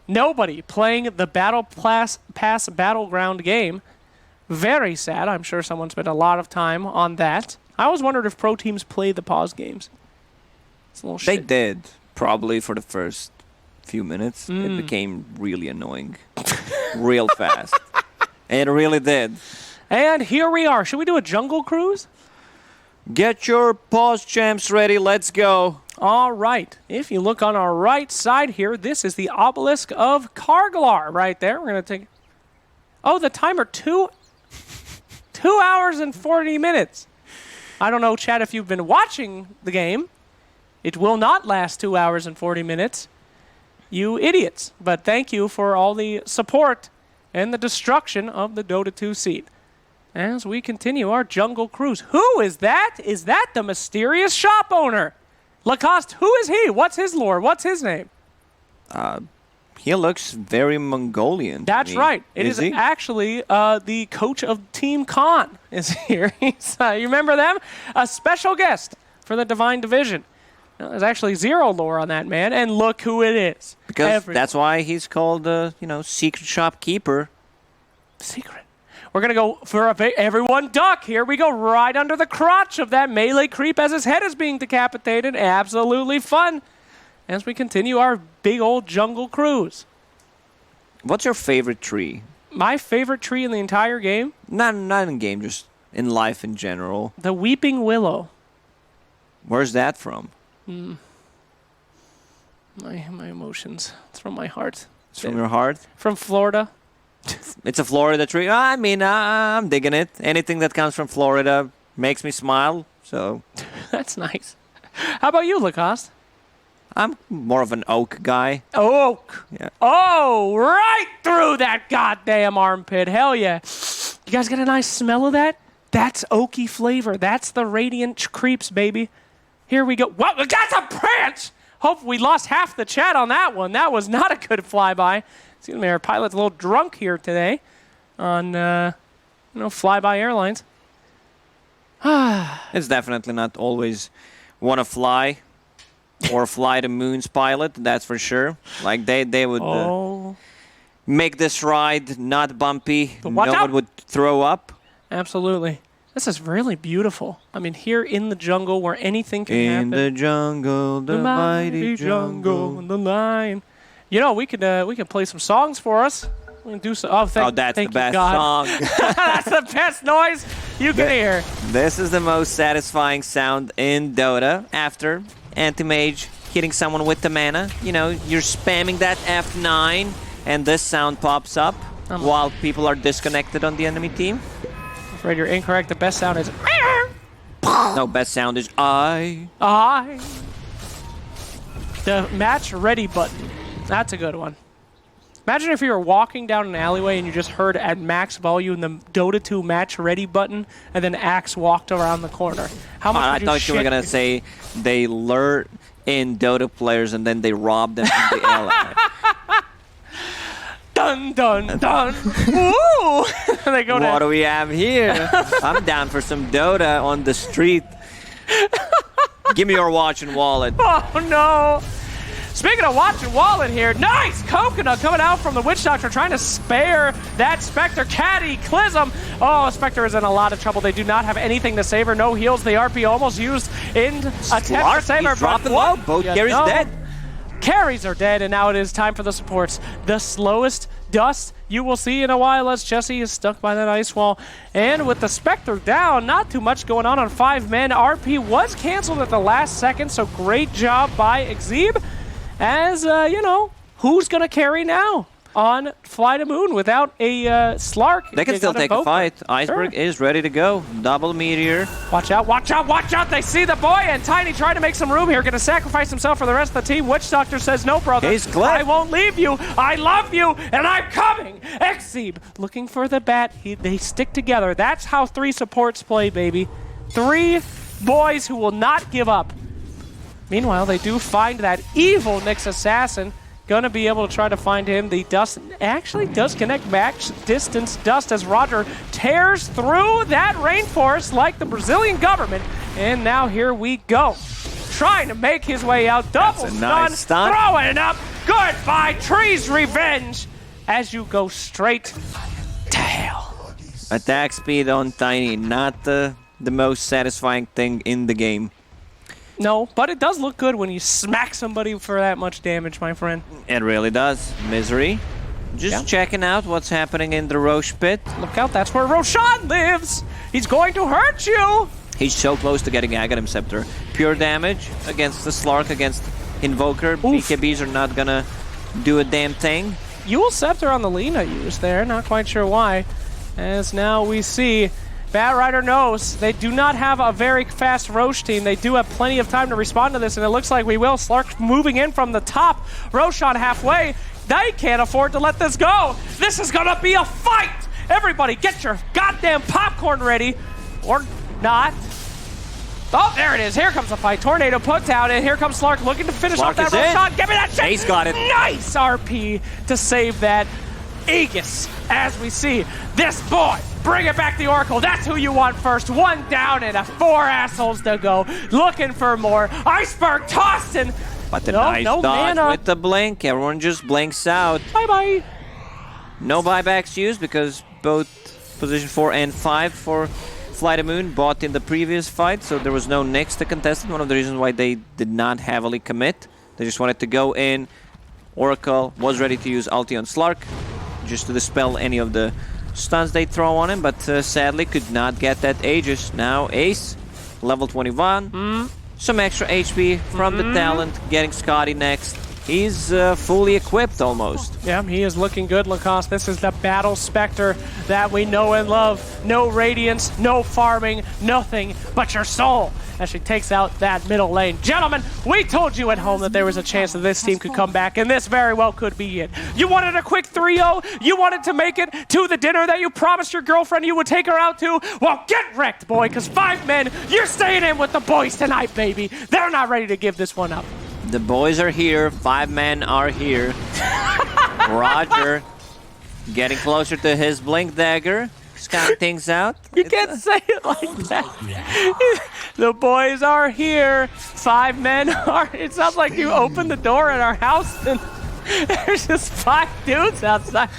Nobody playing the Battle Pass Battleground game. Very sad. I'm sure someone spent a lot of time on that. I always wondered if pro teams play the pause games. It's a little They shit. did, probably for the first few minutes. It became really annoying. Real fast. It really did. And here we are. Should we do a jungle cruise? Get your pause champs ready, let's go. All right. If you look on our right side here, this is the obelisk of Karglar right there. We're going to take... Oh, the timer, 2 hours and 40 minutes. I don't know, Chad, if you've been watching the game. It will not last 2 hours and 40 minutes. You idiots. But thank you for all the support and the destruction of the Dota 2 seed. As we continue our jungle cruise. Who is that? Is that the mysterious shop owner? Lacoste, who is he? What's his lore? What's his name? He looks very Mongolian. To That's me. right. It is he? actually the coach of Team Khan is here. He's, you remember them? A special guest for the Divine Division. There's actually zero lore on that man, and look who it is. Because that's why he's called, secret shopkeeper. Secret. We're going to go for everyone duck. Here we go, right under the crotch of that melee creep as his head is being decapitated. Absolutely fun as we continue our big old jungle cruise. What's your favorite tree? My favorite tree in the entire game? Not in game, just in life in general. The Weeping Willow. Where's that from? My emotions. It's from my heart. It's from your heart? From Florida. It's a Florida tree. I mean, I'm digging it. Anything that comes from Florida makes me smile, so... That's nice. How about you, Lacoste? I'm more of an oak guy. Oak. Yeah. Oh, right through that goddamn armpit. Hell yeah. You guys get a nice smell of that? That's oaky flavor. That's the Radiant Creeps, baby. Here we go. What? That's a branch! Hope we lost half the chat on that one. That was not a good flyby. Excuse me, our pilot's a little drunk here today on, Flyby Airlines. It's definitely not always wanna fly or FlyToMoon's pilot, that's for sure. Like, they would make this ride not bumpy. No one would throw up. Absolutely. This is really beautiful. I mean, here in the jungle where anything can happen. In the jungle, the mighty jungle. The line. You know, we could play some songs for us. We can do so. Oh, that's thank the best God. song. That's the best noise you can hear. This is the most satisfying sound in Dota after Anti-Mage hitting someone with the mana. You know, you're spamming that F9 and this sound pops up while people are disconnected on the enemy team. I'm afraid you're incorrect. The best sound is... No, best sound is I. The match ready button. That's a good one. Imagine if you were walking down an alleyway and you just heard at max volume the Dota 2 match ready button, and then Axe walked around the corner. How much I thought you were going to say they lure in Dota players and then they rob them in the alley. Dun, dun, dun. Ooh! They go What do we have here? I'm down for some Dota on the street. Give me your watch and wallet. Oh, no. Speaking of watch and wallet here, nice coconut coming out from the Witch Doctor, trying to spare that Spectre. Caddy, Clism. Oh, Spectre is in a lot of trouble. They do not have anything to save her. No heals. The RP almost used in attempt to save her. He's dropping low. Both carries dead. Carries are dead, and now it is time for the supports. The slowest dust you will see in a while as Jesse is stuck by that ice wall. And with the Spectre down, not too much going on 5 men. RP was canceled at the last second, so great job by Exib. As, who's going to carry now on FlyToMoon without a Slark? They can still take a fight. Iceberg is ready to go. Double Meteor. Watch out, watch out, watch out. They see the boy, and Tiny trying to make some room here. Going to sacrifice himself for the rest of the team. Witch Doctor says, no, brother. He's clipped. I won't leave you. I love you, and I'm coming. Exib looking for the bat. They stick together. That's how 3 supports play, baby. 3 boys who will not give up. Meanwhile, they do find that evil Nyx assassin. Gonna be able to try to find him. The dust actually does connect max distance dust as Roger tears through that rainforest like the Brazilian government. And now here we go. Trying to make his way out. Double stun. Throwing up. Goodbye, Tree's Revenge. As you go straight to hell. Attack speed on Tiny, not the most satisfying thing in the game. No, but it does look good when you smack somebody for that much damage, my friend. It really does. Misery. Just checking out what's happening in the Roche pit. Look out, that's where Roshan lives! He's going to hurt you! He's so close to getting Aghanim Scepter. Pure damage against the Slark, against Invoker. Oof. BKBs are not gonna do a damn thing. Yule Scepter on the Lina used there, not quite sure why. As now we see Bat Rider knows they do not have a very fast Roche team. They do have plenty of time to respond to this, and it looks like we will. Slark moving in from the top. Roshan halfway. They can't afford to let this go. This is gonna be a fight. Everybody get your goddamn popcorn ready. Or not. Oh, there it is. Here comes the fight. Tornado put down, and here comes Slark looking to finish off that rough shot. Give me that shit. Ace got it. Nice RP to save that. Aegis, as we see this boy bring it back the Oracle. That's who you want first. 1 down and 4 assholes to go. Looking for more. Iceberg tossed in. But the nice dodge with the blink. Everyone just blinks out. Bye-bye. No buybacks used because both position 4 and 5 for FlyToMoon bought in the previous fight, so there was no next to contested. One of the reasons why they did not heavily commit. They just wanted to go in. Oracle was ready to use ulti on Slark just to dispel any of the stuns they throw on him, but sadly could not get that Aegis. Now Ace, level 21. Some extra HP from the talent, getting Scotty next. He's fully equipped almost. Yeah, he is looking good, Lacoste. This is the Battle Spectre that we know and love. No Radiance, no farming, nothing but your soul as she takes out that middle lane. Gentlemen, we told you at home that there was a chance that this team could come back, and this very well could be it. You wanted a quick 3-0? You wanted to make it to the dinner that you promised your girlfriend you would take her out to? Well, get wrecked, boy, because 5 men, you're staying in with the boys tonight, baby. They're not ready to give this one up. The boys are here. 5 men are here. Roger getting closer to his blink dagger. Scouting things out. You can't say it like that. The boys are here. 5 men are. It sounds like you opened the door at our house and there's just 5 dudes outside.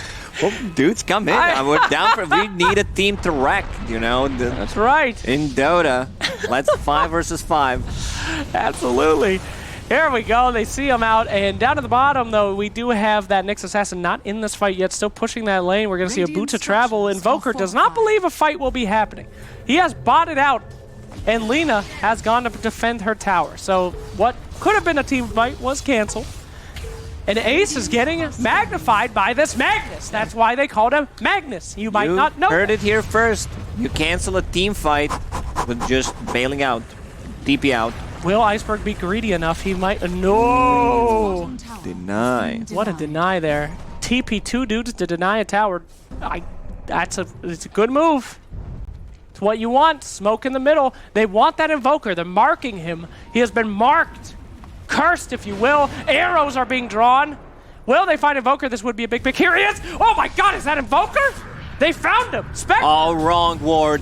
Well, dudes, come in. We're down for. We need a team to wreck. You know. That's right. In Dota, let's 5 versus 5. Absolutely. Here we go. They see him out. And down at the bottom, though, we do have that Nyx Assassin not in this fight yet, still pushing that lane. We're going to see a boot to travel. Invoker does not believe a fight will be happening. He has botted out, and Lina has gone to defend her tower. So what could have been a team fight was canceled. And Ace is getting magnified by this Magnus. That's why they called him Magnus. You might not know. Heard it here first. You cancel a team fight with just bailing out, DP out. Will Iceberg be greedy enough? He might. No! Deny. What a deny there. TP2 dudes to deny a tower. It's a good move. It's what you want. Smoke in the middle. They want that Invoker. They're marking him. He has been marked. Cursed, if you will. Arrows are being drawn. Will they find Invoker? This would be a big pick. Here he is! Oh my god, is that Invoker? They found him! Spectre! All wrong, Ward.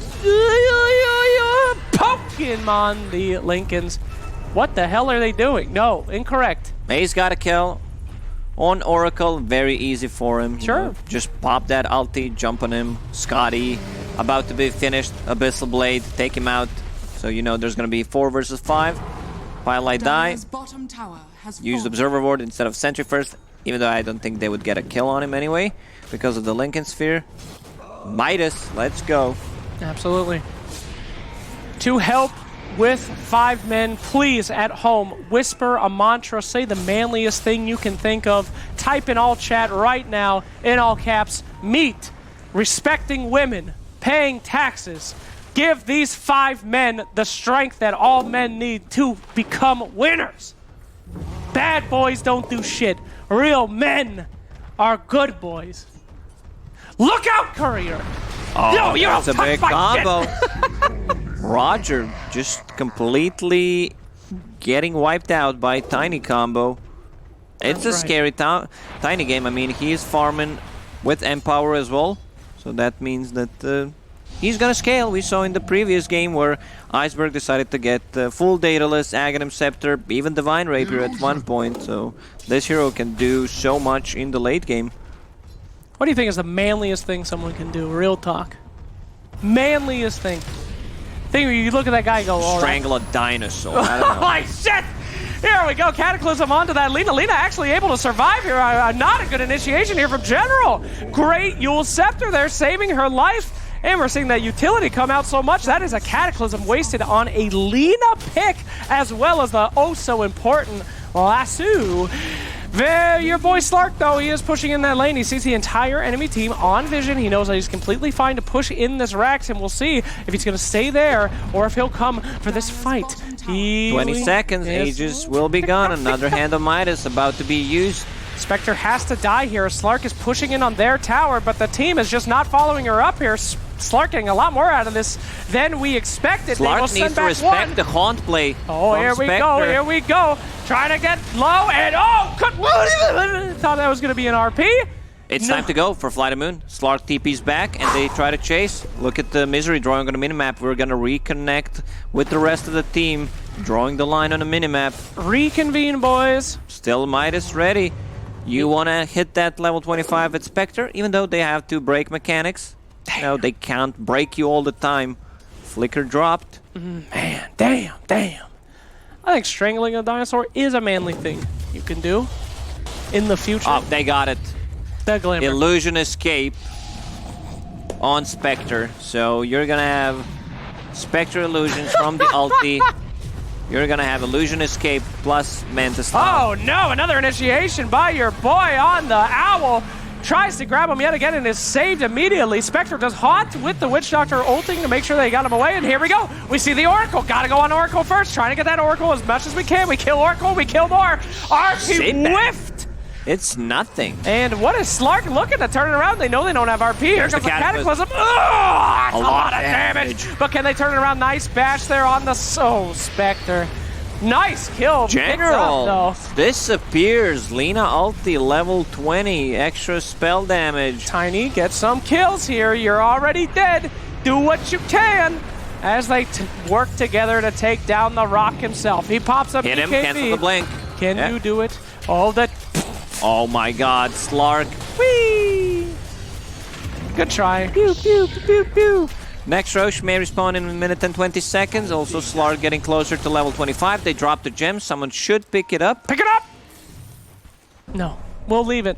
Poking on the Lincolns. What the hell are they doing? No, incorrect. Ace got a kill on Oracle. Very easy for him. Sure. You know, just pop that ulti, jump on him. Scotty, about to be finished. Abyssal Blade, take him out. So you know there's going to be 4 versus 5. Firelight die. Used Observer Ward instead of Sentry first, even though I don't think they would get a kill on him anyway because of the Lincoln Sphere. Midas, let's go. Absolutely. To help with 5 men, please at home whisper a mantra, say the manliest thing you can think of. Type in all chat right now in all caps. Meet, respecting women, paying taxes. Give these 5 men the strength that all men need to become winners. Bad boys don't do shit. Real men are good boys. Look out, Courier! Oh, no, you that's don't a touch big my combo. shit. Roger just completely getting wiped out by Tiny combo. It's a scary Tiny game. I mean, he is farming with Empower as well. So that means that he's gonna scale. We saw in the previous game where Iceberg decided to get full Daedalus, Aghanim Scepter, even Divine Rapier at one point. So this hero can do so much in the late game. What do you think is the manliest thing someone can do? Real talk. Manliest thing. Think you look at that guy and go, oh, strangle a dinosaur. I don't know. Like shit! Here we go, Cataclysm onto that Lina. Lina actually able to survive here. Not a good initiation here from General. Great Yule Scepter there, saving her life. And we're seeing that utility come out so much. That is a Cataclysm wasted on a Lina pick, as well as the oh-so-important Lasso. Your boy Slark, though, he is pushing in that lane. He sees the entire enemy team on vision. He knows that he's completely fine to push in this Rax, and we'll see if he's going to stay there or if he'll come for this fight. 20 seconds, Aegis will be gone. Another Hand of Midas about to be used. Spectre has to die here. Slark is pushing in on their tower, but the team is just not following her up here. Slark getting a lot more out of this than we expected. They will Slark send needs to back respect one. the haunt play. Oh, from here we go, Spectre. here we go. Trying to get low, and thought that was going to be an RP. It's No. time to go for FlyToMoon. Slark TP's back, and they try to chase. Look at the Misery drawing on the minimap. We're gonna reconnect with the rest of the team, drawing the line on the minimap. Reconvene, boys. Still Midas ready. You wanna hit that level 25 at Spectre, even though they have two break mechanics. No, they can't break you all the time. Flicker dropped. Man, damn. I think strangling a dinosaur is a manly thing you can do in the future. Oh, they got it. The glamour. Illusion escape on Spectre. So you're gonna have Spectre illusions from the ulti. You're gonna have illusion escape plus Mantis Stomp. Oh no, another initiation by your boy on the Owl. Tries to grab him yet again and is saved immediately. Spectre does haunt with the Witch Doctor ulting to make sure they got him away, and here we go. We see the Oracle. Gotta go on Oracle first. Trying to get that Oracle as much as we can. We kill Oracle, we kill more. RP Sit back. whiffed. It's nothing. And what is Slark looking to turn it around? They know they don't have RP. Here There's comes the the Cataclysm. Cataclysm. Oh, that's a lot of damage. damage. But can they turn it around? Nice bash there on the Spectre. Nice kill. Picks General up, disappears. Lina ulti level 20. Extra spell damage. Tiny, get some kills here. You're already dead. Do what you can. As they work together to take down the Rock himself. He pops up Hit him, BKB. cancel the blink. Can Yeah. you do it? All the... Oh my god, Slark. Whee! Good try. Pew, pew, pew, pew. Next Roche may respawn in a minute and 20 seconds. Also, Slark getting closer to level 25. They dropped the gem. Someone should pick it up. Pick it up! No, we'll leave it.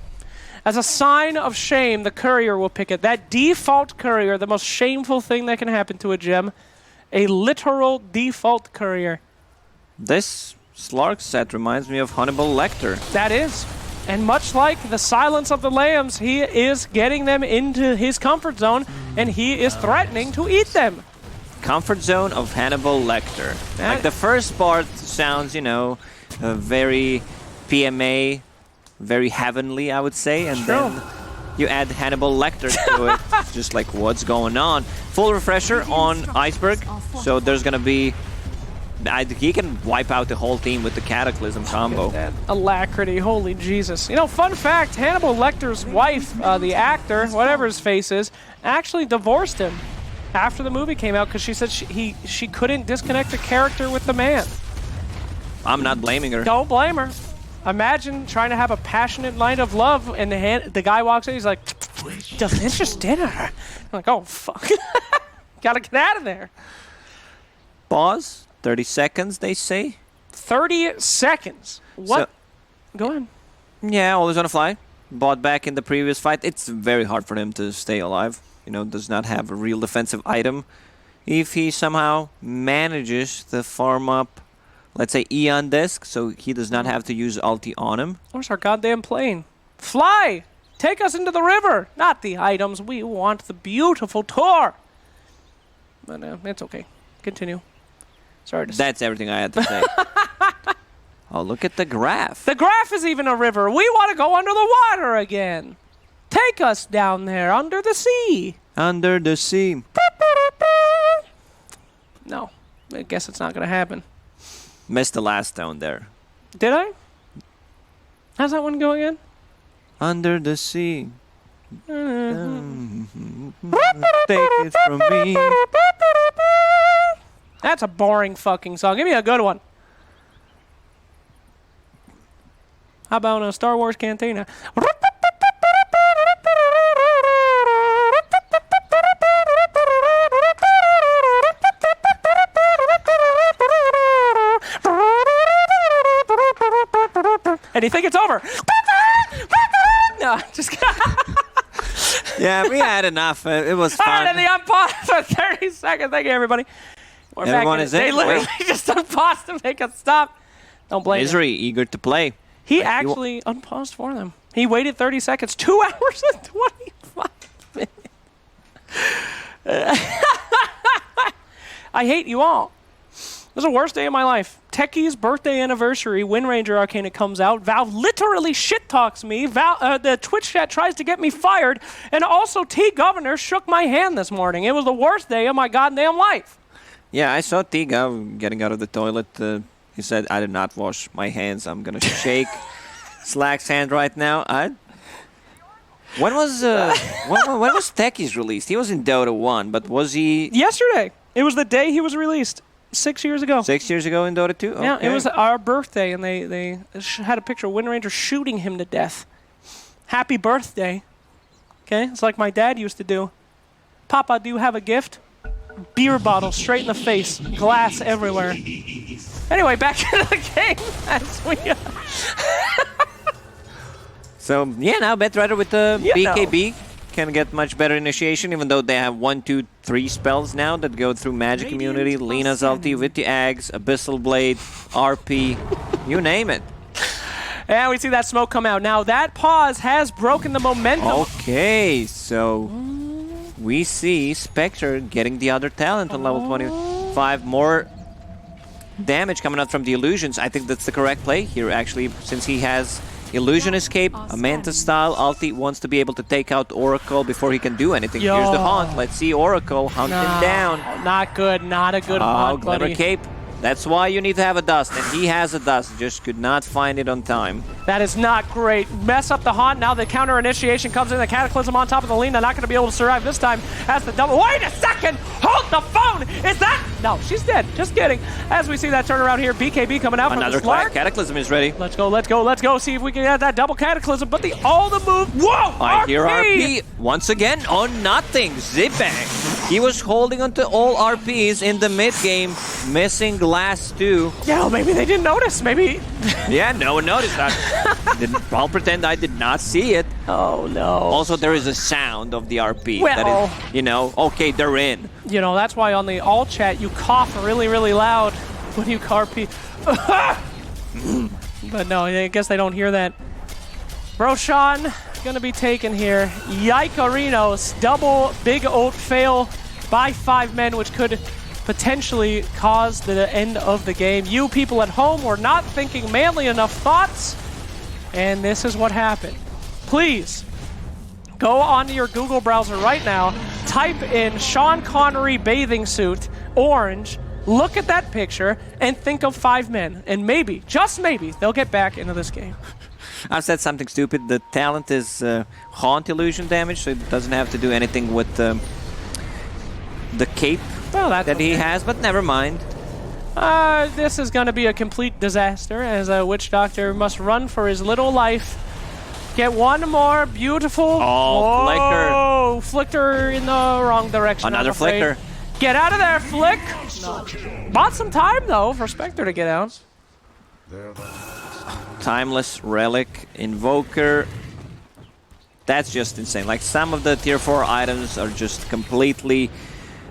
As a sign of shame, the courier will pick it. That default courier, the most shameful thing that can happen to a gem. A literal default courier. This Slark set reminds me of Hannibal Lecter. That is. And much like the Silence of the Lambs, he is getting them into his comfort zone, and he is threatening to eat them. Comfort zone of Hannibal Lecter. Like the first part sounds, you know, very PMA, very heavenly, I would say, and then you add Hannibal Lecter to it. Just like, what's going on? Full refresher on Iceberg, so there's gonna be... he can wipe out the whole team with the Cataclysm combo. That alacrity, holy Jesus. You know, fun fact, Hannibal Lecter's wife, the actor, whatever his face is, actually divorced him after the movie came out because she said she couldn't disconnect the character with the man. I'm not blaming her. Don't blame her. Imagine trying to have a passionate night of love and the guy walks in, he's like, delicious dinner. I'm like, oh, fuck. Gotta get out of there. Pause. 30 seconds, they say. 30 seconds. What? Go ahead. Yeah, always on a fly. Bought back in the previous fight. It's very hard for him to stay alive. You know, does not have a real defensive item. If he somehow manages to farm up, let's say, Eon Disc, so he does not have to use ulti on him. Where's our goddamn plane? Fly! Take us into the river! Not the items. We want the beautiful tour. But it's okay. Continue. Sorry to That's everything I had to say. Oh, look at the graph. The graph is even a river. We want to go under the water again. Take us down there, under the sea. Under the sea. No, I guess it's not going to happen. Missed the last stone there. Did I? How's that one go again? Under the sea. Take it from me. That's a boring fucking song. Give me a good one. How about a Star Wars Cantina? And you think it's over. No, just Yeah, we had enough. It was all right, fun. and the unpause for 30 seconds. Thank you, everybody. We're Everyone back is They in. literally just unpaused to make us stop. Don't blame him. Misery, eager to play. He actually unpaused for them. He waited 30 seconds. 2 hours and 25 minutes. I hate you all. This is the worst day of my life. Techie's birthday anniversary, Wind Ranger Arcana comes out. Valve literally shit talks me. The Twitch chat tries to get me fired. And also, T Governor shook my hand this morning. It was the worst day of my goddamn life. Yeah, I saw T Gov getting out of the toilet. He said, I did not wash my hands. I'm going to shake Slack's hand right now. When was Techie's released? He was in Dota 1, but was he... Yesterday. It was the day he was released. 6 years ago. 6 years ago in Dota 2? Yeah, Okay. it was our birthday, and they had a picture of Wind Ranger shooting him to death. Happy birthday. Okay? It's like my dad used to do. Papa, do you have a gift? Beer bottle straight in the face. Glass everywhere. Anyway, back into the game as we... So, yeah, now Betrider with the Yeah, BKB can get much better initiation, even though they have 1, 2, 3 spells now that go through Magic Immunity, Lena's ulti with the Ags, Abyssal Blade, RP, you name it. And we see that smoke come out. Now, that pause has broken the momentum. Okay, so we see Spectre getting the other talent on level 25. More damage coming out from the illusions. I think that's the correct play here, actually, since he has Illusion Escape, a Manta style ulti, wants to be able to take out Oracle before he can do anything. Yo. Here's the Haunt. Let's see Oracle hunt him down. Not good. Not a good Oh, haunt, Glimmer buddy. Cape. That's why you need to have a Dust, and he has a Dust, just could not find it on time. That is not great. Mess up the haunt. Now the counter initiation comes in. The Cataclysm on top of the Lena. Not going to be able to survive this time. As the double. Wait a second! Hold the phone! Is that? No, she's dead. Just kidding. As we see that turnaround here, BKB coming out Another from the Slark. Cataclysm is ready. Let's go, let's go, let's go. See if we can add that double Cataclysm. But all the move. Whoa! I hear RP once again on nothing. Zipbang. He was holding onto all RPs in the mid game, missing last 2. Yeah, well, maybe they didn't notice. Maybe. Yeah, no one noticed that. I'll pretend I did not see it. Oh, no. Also, there is a sound of the RP. Well. That is, you know, okay, they're in. You know, that's why on the all chat you cough really, really loud when you RP. But no, I guess they don't hear that. Roshan gonna be taken here. Yikarinos, double big ult fail by 5 men, which could potentially cause the end of the game. You people at home were not thinking manly enough thoughts, and this is what happened. Please, go onto your Google browser right now, type in Sean Connery bathing suit, orange, look at that picture, and think of 5 men. And maybe, just maybe, they'll get back into this game. I've said something stupid. The talent is Haunt illusion damage, so it doesn't have to do anything with the cape that he has, but never mind. This is going to be a complete disaster, as a Witch Doctor must run for his little life. Get one more beautiful... Oh, Flicker. Oh, Flicker in the wrong direction. Another I'm afraid. Flicker. Get out of there, Flick! Bought some time, though, for Spectre to get out. Timeless Relic, Invoker. That's just insane. Like, some of the tier 4 items are just completely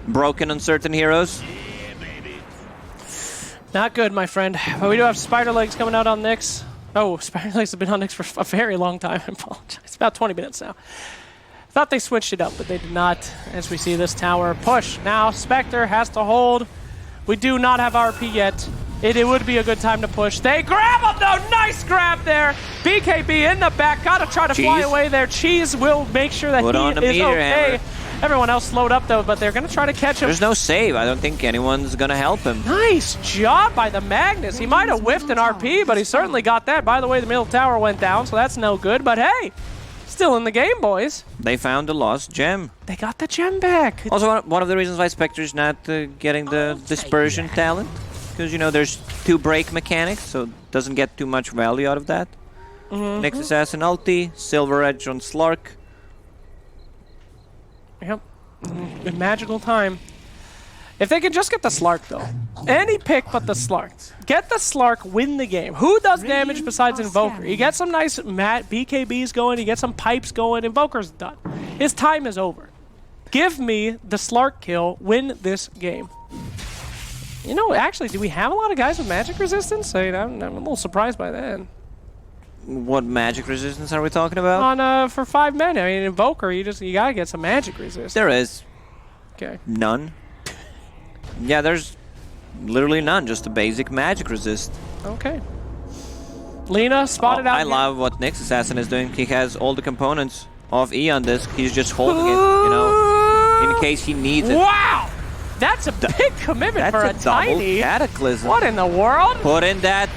broken on certain heroes. Not good, my friend. But we do have Spider Legs coming out on Nyx. Oh, Spider Legs have been on Nyx for a very long time. I apologize. About 20 minutes now. Thought they switched it up, but they did not. As we see this tower push. Now, Spectre has to hold. We do not have RP yet. It would be a good time to push. They grab him, though. Nice grab there. BKB in the back. Gotta try to fly away there. Cheese will make sure that he is okay. Everyone else slowed up, though, but they're going to try to catch him. There's no save. I don't think anyone's going to help him. Nice job by the Magnus. He might have whiffed an RP, but he certainly got that. By the way, the middle tower went down, so that's no good. But hey, still in the game, boys. They found the lost gem. They got the gem back. Also, one of the reasons why Spectre's not getting the dispersion talent, because, you know, there's 2 break mechanics, so it doesn't get too much value out of that. Next Assassin ulti, Silver Edge on Slark. Yep. Good magical time. If they can just get the Slark, though. Any pick but the Slark. Get the Slark, win the game. Who does damage besides Invoker? You get some nice BKBs going, you get some pipes going, Invoker's done. His time is over. Give me the Slark kill, win this game. You know, actually, do we have a lot of guys with magic resistance? I'm a little surprised by that. What magic resistance are we talking about? On for 5 men, I mean, Invoker, you gotta get some magic resistance. There is. Okay. None. Yeah, there's literally none, just a basic magic resist. Okay. Lina spotted out. I love what Nyx Assassin is doing. He has all the components of E on disc. He's just holding it, you know, in case he needs it. Wow! That's a big commitment for a tiny. Cataclysm. What in the world? Put in that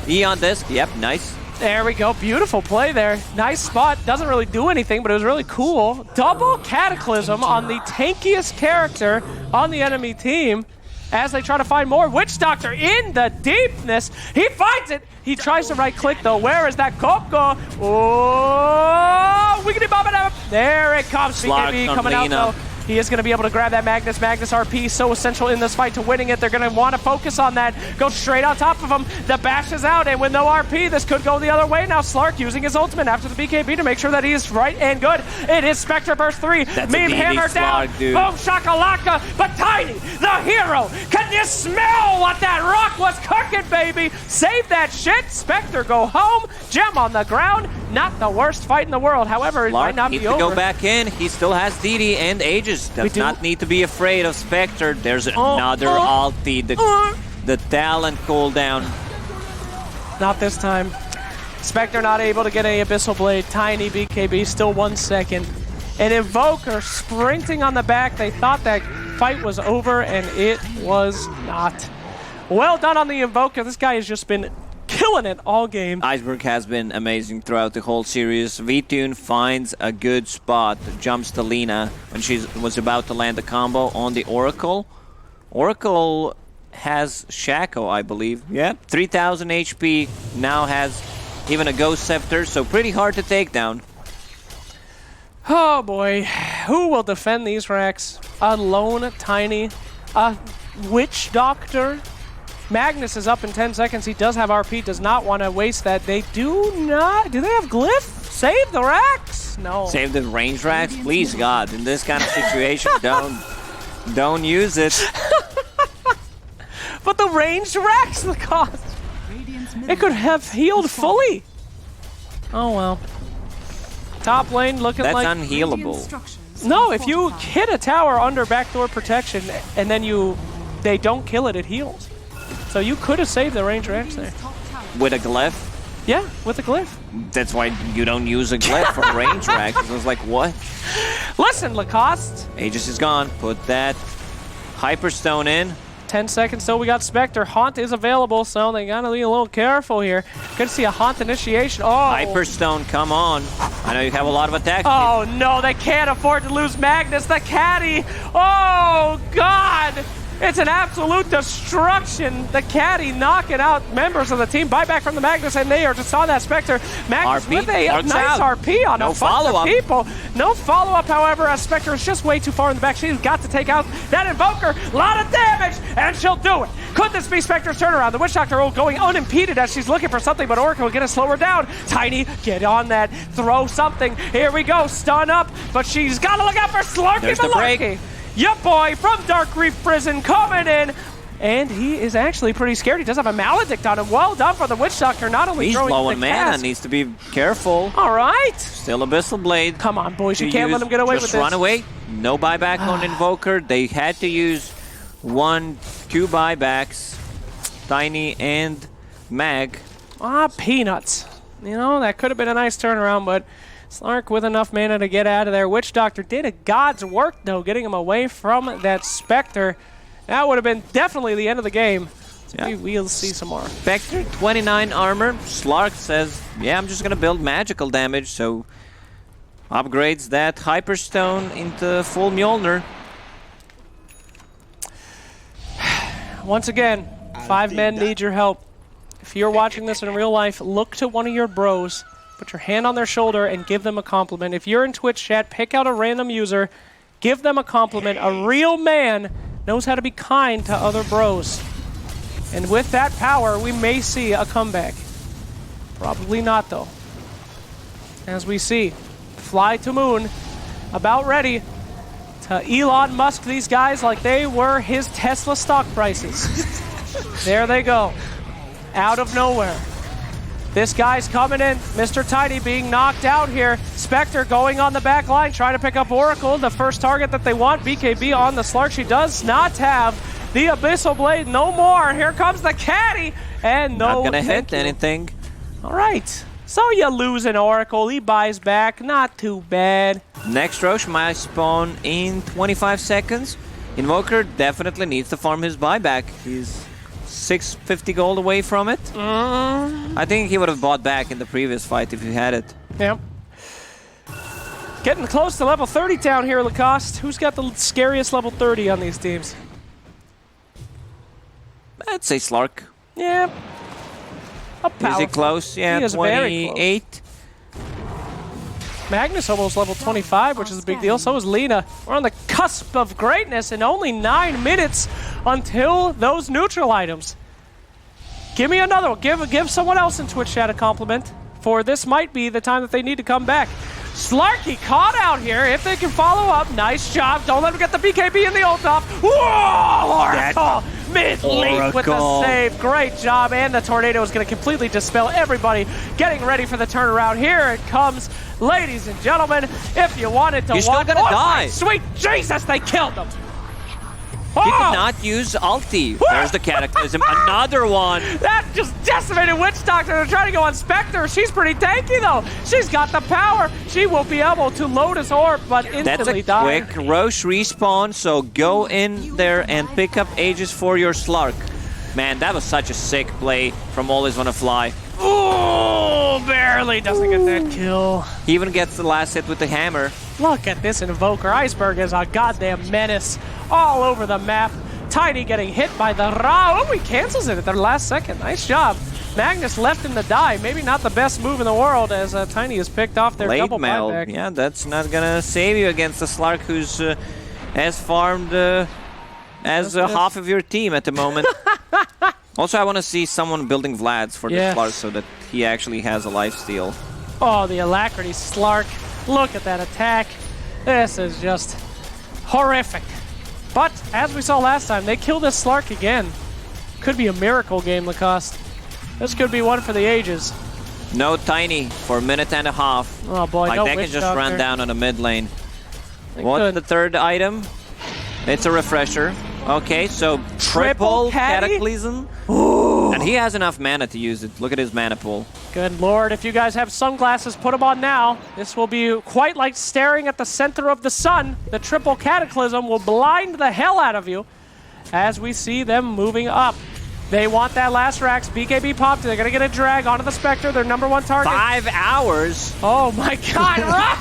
E on disc. Yep, nice. There we go. Beautiful play there. Nice spot. Doesn't really do anything, but it was really cool. Double Cataclysm on the tankiest character on the enemy team as they try to find more. Witch Doctor in the deepness. He finds it. He tries to right-click, though. Where is that Cope go? Oh, wiggity bob it up. There it comes. BKB coming out, though. He is going to be able to grab that Magnus. Magnus RP so essential in this fight to winning it. They're going to want to focus on that. Go straight on top of him. The bash is out, and with no RP, this could go the other way. Now Slark using his ultimate after the BKB to make sure that he is right and good. It is Spectre Burst 3. Meme hammer down. Dude. Boom shakalaka. But Tiny, the hero. Can you smell what that rock was cooking, baby? Save that shit. Spectre go home. Gem on the ground. Not the worst fight in the world. However, it might not be over. Go back in. He still has DD and Aegis. Does not need to be afraid of Spectre. There's another ulti. The talent cooldown. Not this time. Spectre not able to get any Abyssal Blade. Tiny BKB still 1 second. An Invoker sprinting on the back. They thought that fight was over, and it was not. Well done on the Invoker. This guy has just been killing it all game. Iceberg has been amazing throughout the whole series. VTune finds a good spot, jumps to Lina when she was about to land the combo on the Oracle. Oracle has Shaco, I believe. Yeah, 3000 HP, now has even a Ghost Scepter, so pretty hard to take down. Oh boy, who will defend these racks? A lone Tiny, a Witch Doctor. Magnus is up in 10 seconds. He does have RP, does not want to waste that. They do not. Do they have Glyph? Save the racks? No. Save the range racks? Please, God. In this kind of situation, don't use it. But the ranged racks, the cost. It could have healed fully. Oh, well. Top lane looking That's like... unhealable. No, if you hit a tower under backdoor protection and then they don't kill it, it heals. So you could have saved the range racks there. With a glyph? Yeah, with a glyph. That's why you don't use a glyph for range racks. I was like, what? Listen, Lacoste. Aegis is gone. Put that Hyperstone in. 10 seconds till we got Spectre. Haunt is available, so they gotta be a little careful here. Good to see a Haunt initiation. Oh! Hyperstone, come on. I know you have a lot of attack. Oh no, they can't afford to lose Magnus, the caddy. Oh God! It's an absolute destruction. The caddy knocking out members of the team. Buyback from the Magnus, and they are just on that Spectre. Magnus RP with a nice RP on a bunch of people. No follow-up, however, as Spectre is just way too far in the back. She's got to take out that Invoker. A lot of damage, and she'll do it. Could this be Spectre's turnaround? The Witch Doctor going unimpeded as she's looking for something, but Oracle will get to slow her down. Tiny, get on that. Throw something. Here we go. Stun up, but she's got to look out for Slarky There's the break. Yup, boy, from Dark Reef Prison coming in. And he is actually pretty scared. He does have a Maledict on him. Well done for the Witch Doctor. Not only he's throwing low the on mana, cast. needs to be careful. All right. Still Abyssal Blade. Come on, boys. You can't let him get away with this. Just run away. No buyback on Invoker. They had to use 2 buybacks. Tiny and Mag. Ah, peanuts. You know, that could have been a nice turnaround, but Slark with enough mana to get out of there. Witch Doctor did a god's work, though, getting him away from that Spectre. That would have been definitely the end of the game. So yeah. We'll see some more. Spectre, 29 armor. Slark says, yeah, I'm just going to build magical damage, so upgrades that Hyperstone into full Mjolnir. Once again, 5 men need your help. If you're watching this in real life, look to one of your bros. Put your hand on their shoulder and give them a compliment. If you're in Twitch chat, pick out a random user, give them a compliment. A real man knows how to be kind to other bros. And with that power, we may see a comeback. Probably not, though. As we see, FlyToMoon about ready to Elon Musk these guys like they were his Tesla stock prices. There they go. Out of nowhere. This guy's coming in. Mr. Tiny being knocked out here. Spectre going on the back line, trying to pick up Oracle, the first target that they want. BKB on the Slark. She does not have The Abyssal Blade, no more. Here comes the caddy. And no, Not gonna thank hit you. anything. All right. So you lose an Oracle. He buys back. Not too bad. Next Roche might spawn in 25 seconds. Invoker definitely needs to farm his buyback. He's 650 gold away from it. I think he would have bought back in the previous fight if he had it. Yep. Getting close to level 30 down here, Lacoste. Who's got the scariest level 30 on these teams? I'd say Slark. Yeah. Is he close? Yeah, He is very 28. Magnus almost level 25, which is a big deal. So is Lina. We're on the cusp of greatness in only 9 minutes until those neutral items. Give me another one. Give someone else in Twitch chat a compliment, for this might be the time that they need to come back. Slarky caught out here. If they can follow up, nice job. Don't let him get the BKB in the ult off. Whoa! Oracle! Mid-link with the save. Great job. And the tornado is going to completely dispel everybody. Getting ready for the turnaround. Here it comes. Ladies and gentlemen, if you wanted to He's still gonna die. Sweet Jesus, they killed them. He did not use ulti. There's the Cataclysm. Another one. That just decimated Witch Doctor. They're trying to go on Spectre. She's pretty tanky, though. She's got the power. She will be able to load his orb, but instantly die. That's a quick Roche respawn, so go in there and pick up Aegis for your Slark. Man, that was such a sick play from Always Wanna Fly. Ooh, barely doesn't get that kill. He even gets the last hit with the hammer. Look at this Invoker. Iceberg is a goddamn menace all over the map. Tiny getting hit by the Ra. Oh, he cancels it at the last second. Nice job. Magnus left him to die. Maybe not the best move in the world, as Tiny has picked off their double buyback. Yeah, that's not gonna save you against the Slark, who's as farmed as half of your team at the moment. Also, I want to see someone building Vlads for the Slark so that he actually has a lifesteal. Oh, the Alacrity Slark. Look at that attack. This is just horrific. But, as we saw last time, they killed this Slark again. Could be a miracle game, Lacoste. This could be one for the ages. No Tiny for a minute and a half. Oh boy, like no they Witch can just Doctor. run down on the mid lane. They What's could. the third item? It's a refresher. Okay, so triple Cataclysm. Ooh. And he has enough mana to use it. Look at his mana pool. Good lord, if you guys have sunglasses, put them on now. This will be quite like staring at the center of the sun. The triple Cataclysm will blind the hell out of you as we see them moving up. They want that last Rax. BKB popped. They're going to get a drag onto the Spectre, their #1 target. 5 hours. Oh my god.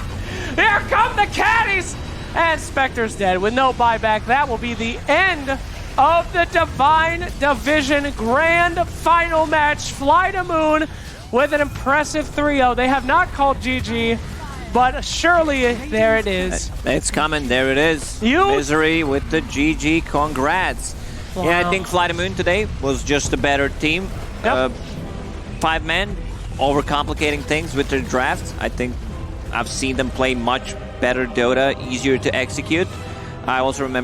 Here come the caddies. And Spectre's dead with no buyback. That will be the end of the Divine Division Grand Final match. FlyToMoon with an impressive 3-0. They have not called GG, but surely there it is. It's coming. There it is. Misery with the GG. Congrats. Wow. Yeah, I think FlyToMoon today was just a better team. Yep. 5 men, overcomplicating things with their drafts. I think I've seen them play much better Dota, easier to execute. I also remember